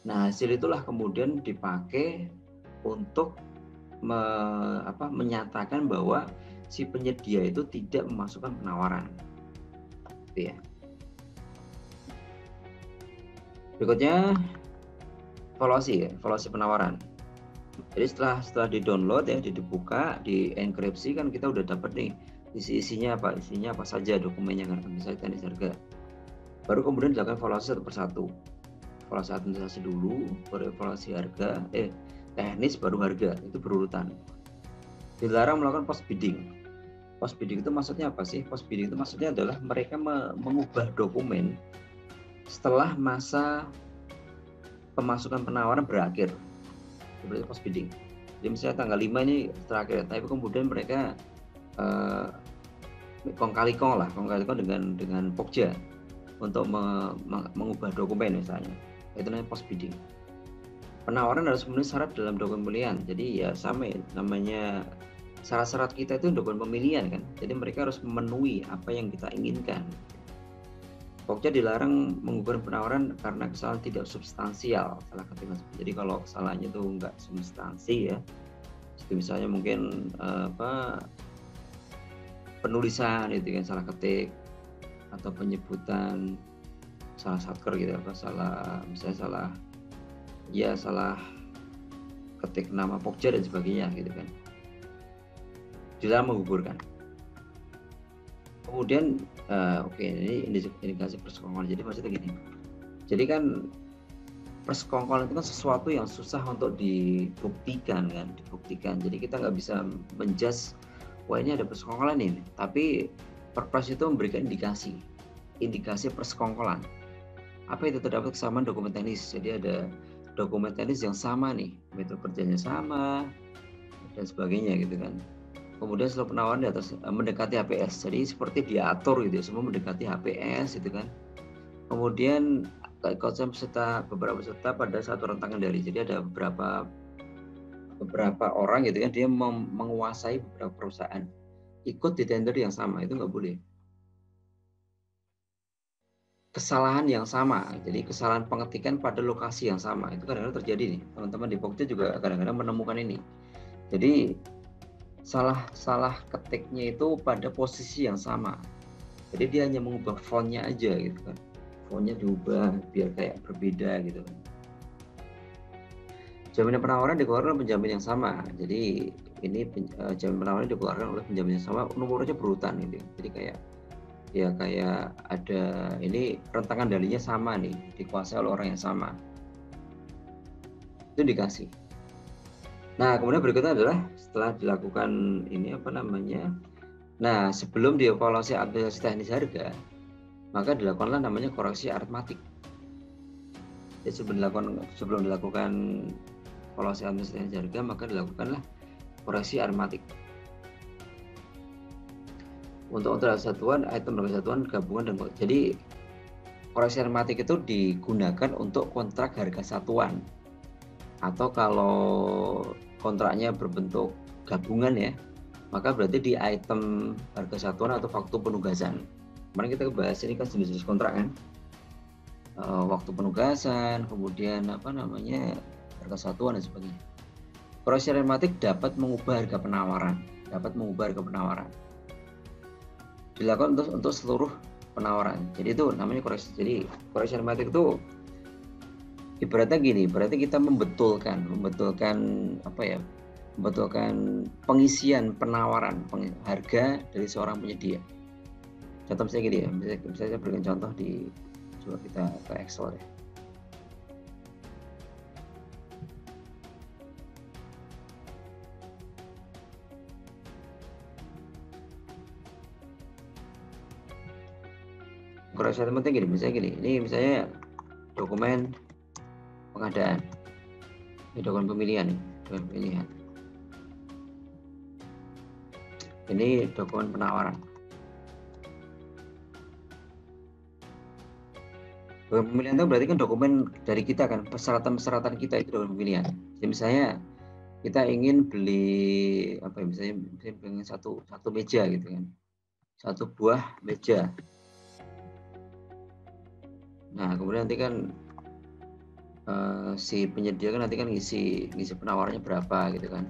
Nah, hasil itulah kemudian dipakai untuk menyatakan bahwa si penyedia itu tidak memasukkan penawaran. Gitu ya. Berikutnya evaluasi penawaran. Jadi setelah di-download ya, dibuka, dienkripsi, kan kita udah dapat nih isinya apa saja dokumennya kan, misalnya teknis harga. Baru kemudian dilakukan evaluasi satu persatu. Evaluasi administrasi dulu, baru evaluasi harga, teknis baru harga, itu berurutan. Dilarang melakukan post bidding. Post bidding itu maksudnya apa sih? Post bidding itu maksudnya adalah mereka mengubah dokumen setelah masa pemasukan penawaran berakhir. Seperti post bidding. Jadi misalnya tanggal 5 ini terakhir, tapi kemudian mereka kong kali kong dengan Pokja untuk mengubah dokumen misalnya. Itu namanya post bidding. Penawaran harus memenuhi syarat dalam dokumen pemilihan. Jadi ya sama ya, namanya syarat-syarat kita itu dokumen pemilihan kan. Jadi mereka harus memenuhi apa yang kita inginkan. Pokja dilarang mengubah penawaran karena kesalahan tidak substansial, salah ketik. Jadi kalau kesalahannya itu enggak substansi ya, seperti misalnya mungkin penulisan itu kan salah ketik, atau penyebutan salah satker gitu, misalnya salah ketik nama Pokja dan sebagainya gitu kan, dilarang menggugurkan. Kemudian ini indikasi persekongkolan. Jadi maksudnya gini. Jadi kan persekongkolan itu kan sesuatu yang susah untuk dibuktikan kan, Jadi kita nggak bisa menjudge wah ini ada persekongkolan ini. Tapi Perpres itu memberikan indikasi persekongkolan. Apa itu? Terdapat kesamaan dokumen teknis. Jadi ada dokumen teknis yang sama nih, metode kerjanya sama dan sebagainya gitu kan. Kemudian setelah penawaran di atas mendekati HPS, jadi seperti diatur gitu ya, semua mendekati HPS gitu kan. Kemudian konsep beberapa peserta pada satu rentangan dari, jadi ada beberapa orang gitu kan, dia menguasai beberapa perusahaan, ikut di tender yang sama, itu nggak boleh. Kesalahan yang sama, jadi kesalahan pengetikan pada lokasi yang sama, itu kadang-kadang terjadi nih, teman-teman di Pokja juga kadang-kadang menemukan ini. Jadi salah ketiknya itu pada posisi yang sama. Jadi dia hanya mengubah fontnya aja gitu kan. Fontnya diubah biar kayak berbeda gitu kan. Jaminan penawaran dikeluarkan oleh penjamin yang sama. Jadi ini jaminan penawaran dikeluarkan oleh penjamin yang sama, nomornya berurutan gitu. Jadi kayak ada ini rentangan dalinya sama nih, dikuasai oleh orang yang sama. Itu dikasih. Nah, kemudian berikutnya adalah setelah dilakukan ini Nah, sebelum dievaluasi administrasi teknis harga, maka dilakukanlah namanya koreksi aritmatik. Jadi sebelum dilakukan evaluasi administrasi teknis harga, maka dilakukanlah koreksi aritmatik. Untuk satuan, item satuan, gabungan, dan jadi koreksi aritmatik itu digunakan untuk kontrak harga satuan. Atau kalau kontraknya berbentuk gabungan ya, maka berarti di item harga satuan atau waktu penugasan. Kemarin kita bahas ini kan jenis-jenis kontrak kan, waktu penugasan, kemudian harga satuan dan sebagainya. Koreksi aritmatik dapat mengubah harga penawaran, dilakukan untuk seluruh penawaran. Jadi itu namanya koreksi. Jadi koreksi aritmatik itu ibaratnya gini, berarti kita membetulkan pengisian penawaran harga dari seorang penyedia. Contoh misalnya gini ya, misalnya saya berikan contoh coba kita ke Excel ya. Koreksi penting gini, ini misalnya dokumen pengadaan, ini dokumen pemilihan. Ini dokumen penawaran. Dokumen pemilihan itu berarti kan dokumen dari kita kan, persyaratan-persyaratan kita itu dokumen pemilihan. Jadi misalnya kita ingin beli apa ya, misalnya pengen satu meja gitu kan, satu buah meja. Nah kemudian nanti kan si penyedia kan nanti kan ngisi penawarannya berapa gitu kan.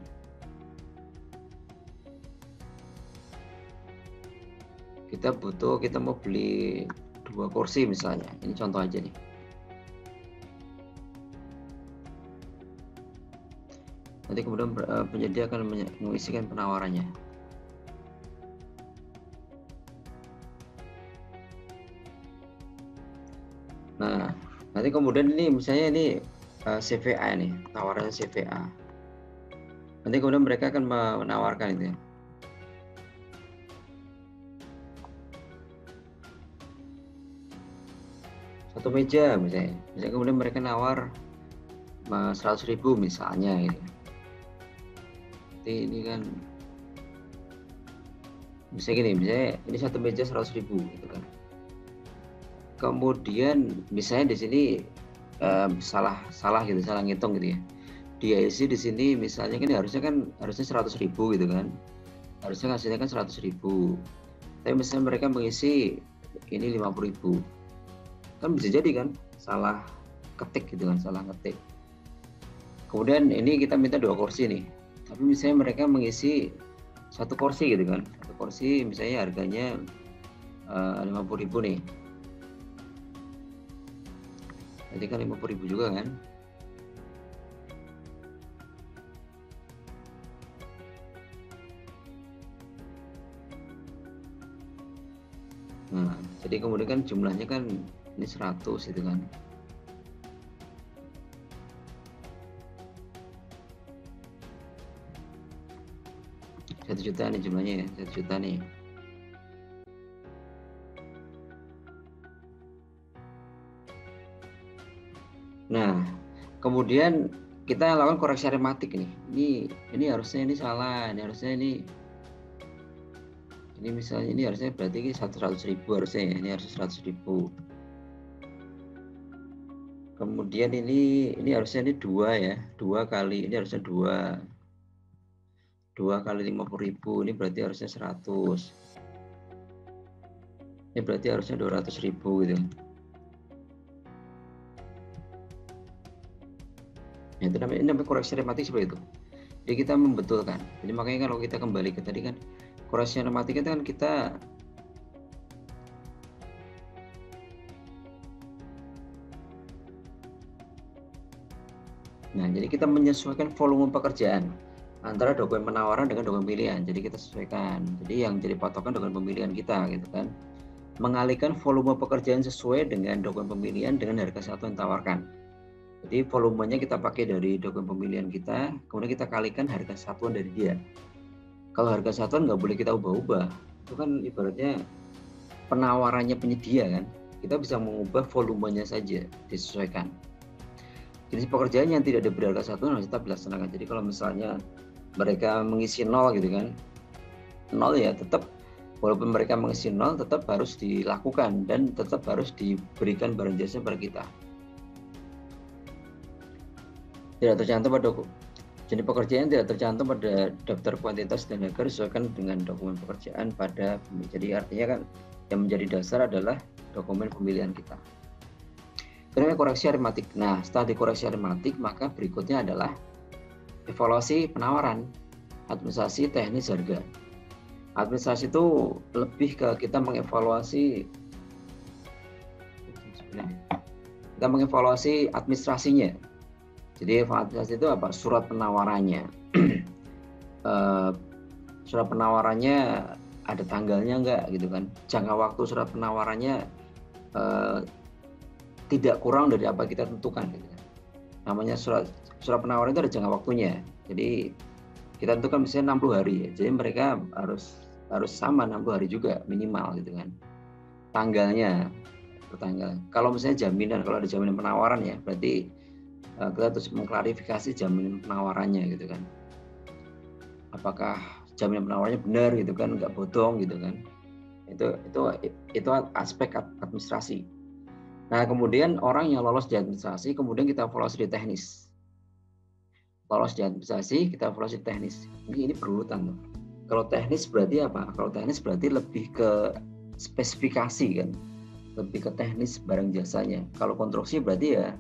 Kita mau beli 2 kursi misalnya, ini contoh aja nih. Nanti kemudian penyedia akan mengisikan penawarannya. Nah, nanti kemudian ini misalnya ini CVA nih, tawarannya CVA. Nanti kemudian mereka akan menawarkan itu ya. Satu meja misalnya kemudian mereka nawar 100.000 misalnya gitu. Nanti ini kan misalnya gini, misalnya ini satu meja 100.000 gitu kan. Kemudian misalnya di sini salah gitu, salah ngitung gitu ya. Dia isi di sini misalnya kan harusnya 100.000 gitu kan. Harusnya hasilnya kan 100.000. Tapi misalnya mereka mengisi ini 50.000. Kan bisa jadi kan salah ketik gitu kan, salah ketik. Kemudian ini kita minta 2 kursi nih. Tapi misalnya mereka mengisi 1 kursi gitu kan. 1 kursi misalnya harganya 50.000 nih. Jadi kan 50.000 juga kan. Nah, jadi kemudian kan jumlahnya kan ini 100 itu kan. Satu juta nih jumlahnya ya, 1 juta nih. Nah, kemudian kita lakukan koreksi aritmatik nih. Ini harusnya ini salah, ini harusnya ini misalnya ini harusnya berarti ini 100.000 harusnya ya, ini harusnya 100.000. Kemudian ini harusnya ini 2 ya, 2 kali ini harusnya 2 kali 50.000, ini berarti harusnya 100. Ini berarti harusnya 200.000 gitu. Nah, itu namanya koreksi aritmatik seperti itu. Jadi kita membetulkan. Jadi makanya kalau kita kembali ke tadi kan koreksi aritmatik itu kan kita jadi kita menyesuaikan volume pekerjaan antara dokumen penawaran dengan dokumen pemilihan. Jadi kita sesuaikan. Jadi yang jadi patokan dokumen pemilihan kita gitu kan. Mengalihkan volume pekerjaan sesuai dengan dokumen pemilihan dengan harga satu yang ditawarkan. Jadi volumenya kita pakai dari dokumen pemilihan kita, kemudian kita kalikan harga satuan dari dia. Kalau harga satuan nggak boleh kita ubah-ubah. Itu kan ibaratnya penawarannya penyedia kan. Kita bisa mengubah volumenya saja, disesuaikan. Jenis pekerjaan yang tidak diberi harga satuan harus tetap dilaksanakan. Jadi kalau misalnya mereka mengisi 0 gitu kan, 0 ya tetap, walaupun mereka mengisi 0 tetap harus dilakukan dan tetap harus diberikan barang jasa pada kita. Tidak tercantum pada jenis pekerjaan tidak tercantum pada daftar kuantitas dan harga disesuaikan dengan dokumen pekerjaan pada. Jadi artinya kan yang menjadi dasar adalah dokumen pemilihan kita. Kedua, koreksi aritmatik. Nah, setelah dikoreksi aritmatik, maka berikutnya adalah evaluasi penawaran, administrasi teknis harga. Administrasi itu lebih ke kita mengevaluasi administrasinya. Jadi administrasi itu apa? Surat penawarannya. Surat penawarannya ada tanggalnya enggak gitu kan? Jangka waktu surat penawarannya tidak kurang dari apa kita tentukan gitu kan. Namanya surat penawaran itu ada jangka waktunya. Jadi kita tentukan misalnya 60 hari ya. Jadi mereka harus sama 60 hari juga minimal gitu kan. Tanggalnya bertanggal. Kalau misalnya jaminan, kalau ada jaminan penawaran ya, berarti kita terus mengklarifikasi jaminan penawarannya gitu kan. Apakah jaminan penawarannya benar gitu kan, nggak bodong gitu kan. Itu aspek administrasi. Nah, kemudian orang yang lolos di administrasi, kemudian kita evaluasi di teknis. Lolos di administrasi, kita evaluasi di teknis. Ini berurutan tuh. Kalau teknis berarti apa? Kalau teknis berarti lebih ke spesifikasi kan, lebih ke teknis barang jasanya. Kalau konstruksi berarti ya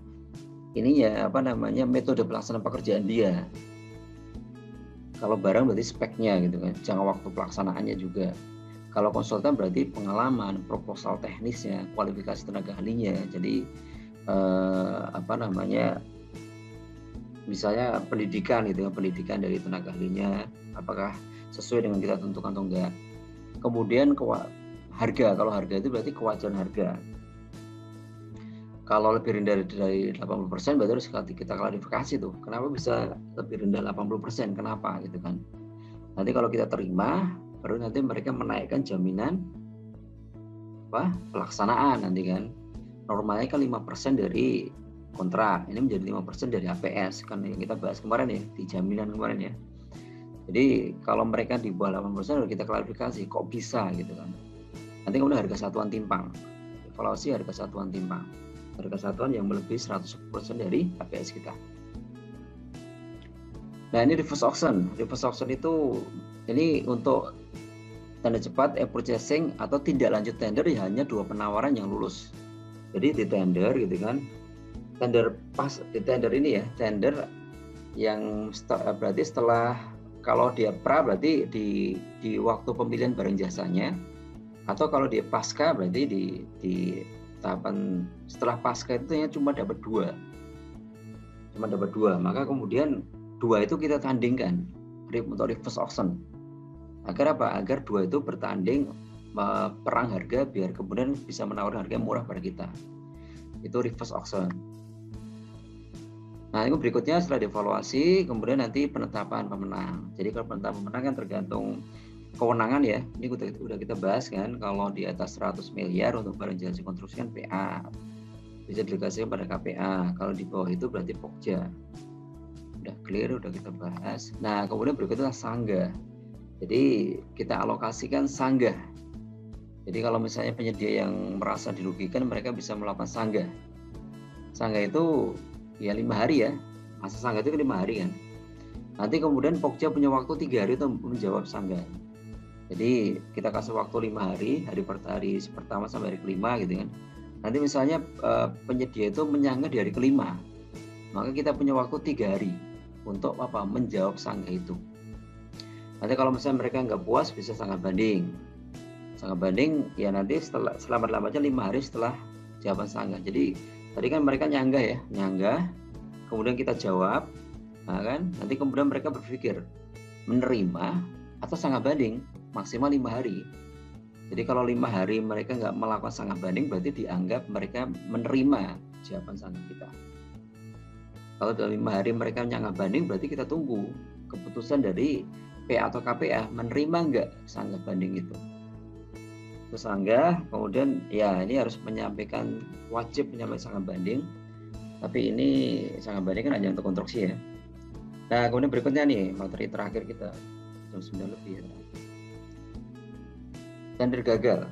ini ya apa namanya metode pelaksanaan pekerjaan dia. Kalau barang berarti speknya gitu kan, jangka waktu pelaksanaannya juga. Kalau konsultan berarti pengalaman, proposal teknisnya, kualifikasi tenaga ahlinya. Jadi apa namanya misalnya pendidikan gitu ya, pendidikan dari tenaga ahlinya apakah sesuai dengan kita tentukan atau enggak. Kemudian harga, kalau harga itu berarti kewajaran harga. Kalau lebih rendah dari 80% berarti harus kita klarifikasi tuh. Kenapa bisa lebih rendah 80%? Kenapa gitu kan. Nanti kalau kita terima, baru nanti mereka menaikkan jaminan pelaksanaan nanti kan. Normalnya kan 5% dari kontrak, ini menjadi 5% dari APS kan yang kita bahas kemarin ya, di jaminan kemarin ya. Jadi kalau mereka di bawah 80% kita klarifikasi kok bisa gitu kan. Nanti kemudian harga satuan timpang, evaluasi harga satuan timpang, harga satuan yang melebihi 100% dari APS kita. Nah ini reverse auction. Reverse auction itu ini untuk tanda cepat e-purchasing atau tindak lanjut tender ya, hanya 2 penawaran yang lulus. Jadi di tender gitu kan, tender pas di tender ini ya, tender yang berarti setelah kalau dia pra berarti di waktu pemilihan barang jasanya, atau kalau dia pasca berarti di tahapan setelah pasca itu cuma dapat 2. Maka kemudian 2 itu kita tandingkan untuk reverse auction. Agar apa? Agar 2 itu bertanding perang harga biar kemudian bisa menawarkan harga murah pada kita. Itu reverse auction. Nah, itu berikutnya setelah dievaluasi, kemudian nanti penetapan pemenang. Jadi kalau penetapan pemenang kan tergantung kewenangan ya. Ini udah kita bahas kan, kalau di atas 100 miliar untuk barang jasa konstruksi kan PA. Bisa delegasikan pada KPA. Kalau di bawah itu berarti Pokja. Udah clear, udah kita bahas. Nah, kemudian berikutnya sanggah. Jadi kita alokasikan sanggah. Jadi kalau misalnya penyedia yang merasa dirugikan, mereka bisa melakukan sanggah. Sanggah itu ya 5 hari ya, masa sanggah itu 5 hari kan. Nanti kemudian Pokja punya waktu 3 hari untuk menjawab sanggah. Jadi kita kasih waktu 5 hari, hari pertama sampai hari kelima gitu kan. Nanti misalnya penyedia itu menyanggah di hari kelima, maka kita punya waktu 3 hari untuk menjawab sanggah itu. Nanti kalau misalnya mereka nggak puas bisa sanggah banding. Sanggah banding ya nanti selama-lamanya 5 hari setelah jawaban sanggah. Jadi tadi kan mereka nyanggah, kemudian kita jawab, nah kan? Nanti kemudian mereka berpikir menerima atau sanggah banding maksimal 5 hari. Jadi kalau 5 hari mereka nggak melakukan sanggah banding, berarti dianggap mereka menerima jawaban sanggah kita. Kalau dalam 5 hari mereka nyanggah banding, berarti kita tunggu keputusan dari PA atau KPA menerima nggak sanggah banding itu. Terus sanggah, kemudian ya ini harus wajib menyampaikan sanggah banding. Tapi ini sanggah banding kan hanya untuk konstruksi ya. Nah kemudian berikutnya nih materi terakhir kita jam 9 lebih ya. Tender gagal,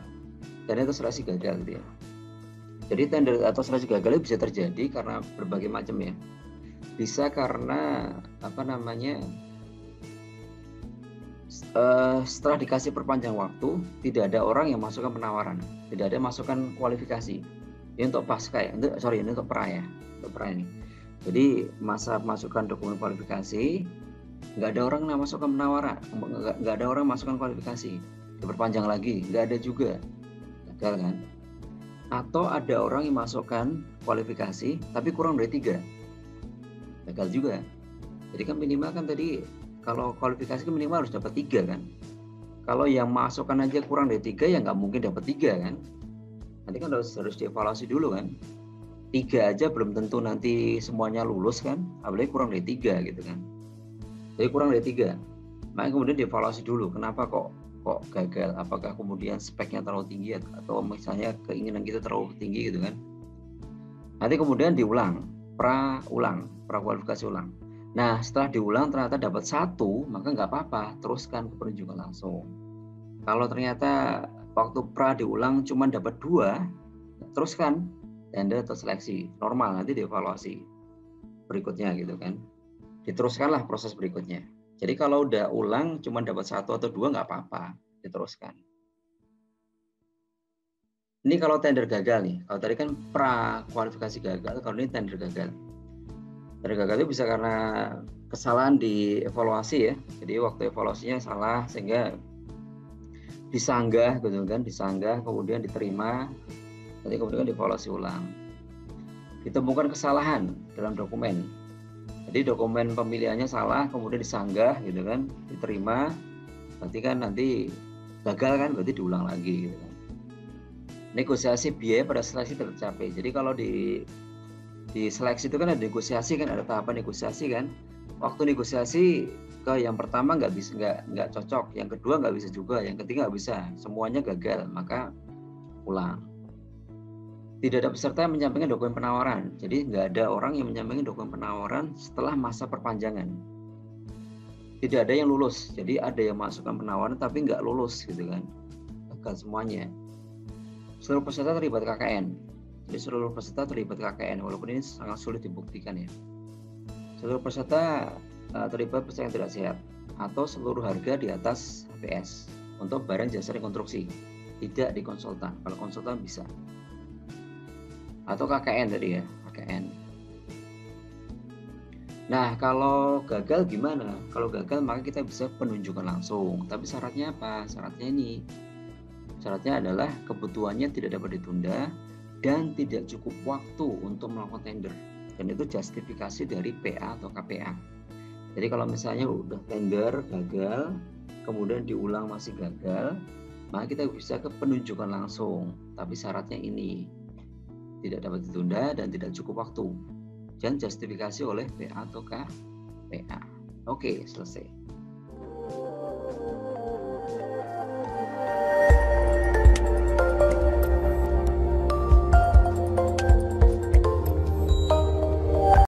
tender atau seleksi gagal gitu ya. Jadi tender atau seleksi gagal itu bisa terjadi karena berbagai macam ya. Bisa karena setelah dikasih perpanjang waktu, tidak ada orang yang masukkan penawaran, tidak ada masukkan kualifikasi. Ini untuk pasca ya, ini untuk pra ya, untuk pra ini. Jadi masa masukkan dokumen kualifikasi, nggak ada orang yang masukkan penawaran, nggak ada orang masukkan kualifikasi, diperpanjang lagi, nggak ada juga, gagal kan? Atau ada orang yang masukkan kualifikasi, tapi kurang dari 3, gagal juga. Jadi kan minimal kan tadi kalau kualifikasi minimal harus dapat 3 kan. Kalau yang masukkan aja kurang dari 3 ya nggak mungkin dapat 3 kan. Nanti kan harus dievaluasi dulu kan. 3 aja belum tentu nanti semuanya lulus kan. Apalagi kurang dari 3 gitu kan. Jadi kurang dari 3. Maka kemudian dievaluasi dulu. Kenapa kok gagal? Apakah kemudian speknya terlalu tinggi atau misalnya keinginan kita terlalu tinggi gitu kan. Nanti kemudian diulang, pra kualifikasi ulang. Nah, setelah diulang ternyata dapat 1, maka nggak apa-apa, teruskan ke penunjukan langsung. Kalau ternyata waktu pra diulang cuma dapat 2, teruskan tender atau seleksi. Normal, nanti dievaluasi berikutnya gitu kan. Diteruskanlah proses berikutnya. Jadi kalau udah ulang cuma dapat 1 atau 2 nggak apa-apa, diteruskan. Ini kalau tender gagal nih. Kalau tadi kan pra kualifikasi gagal, kalau ini tender gagal. Tender gagal itu bisa karena kesalahan di evaluasi ya. Jadi waktu evaluasinya salah sehingga disanggah gitu kan, disanggah kemudian diterima, nanti kemudian dievaluasi ulang. Ditemukan kesalahan dalam dokumen. Jadi dokumen pemilihannya salah, kemudian disanggah gitu kan, diterima, berarti kan nanti gagal kan, berarti diulang lagi gitu kan. Negosiasi biaya pada seleksi tercapai. Jadi kalau di seleksi itu kan ada negosiasi kan, ada tahapan negosiasi kan. Waktu negosiasi ke yang pertama nggak cocok, yang kedua nggak bisa juga, yang ketiga nggak bisa, semuanya gagal, maka ulang. Tidak ada peserta yang menyampaikan dokumen penawaran. Jadi nggak ada orang yang menyampaikan dokumen penawaran setelah masa perpanjangan. Tidak ada yang lulus. Jadi ada yang masukkan penawaran tapi nggak lulus gitu kan. Gagal semuanya. Seluruh peserta terlibat KKN. Jadi seluruh peserta terlibat KKN, walaupun ini sangat sulit dibuktikan ya. Seluruh peserta terlibat persaingan tidak sehat, atau seluruh harga di atas HPS untuk barang jasa rekonstruksi, tidak di konsultan. Kalau konsultan bisa. Atau KKN tadi ya, KKN. Nah, kalau gagal gimana? Kalau gagal maka kita bisa penunjukan langsung. Tapi syaratnya apa? Syaratnya ini. Syaratnya adalah kebutuhannya tidak dapat ditunda dan tidak cukup waktu untuk melakukan tender. Dan itu justifikasi dari PA atau KPA. Jadi kalau misalnya udah tender gagal, kemudian diulang masih gagal, maka kita bisa ke penunjukan langsung. Tapi syaratnya ini, tidak dapat ditunda dan tidak cukup waktu. Dan justifikasi oleh PA atau KPA. Oke, selesai.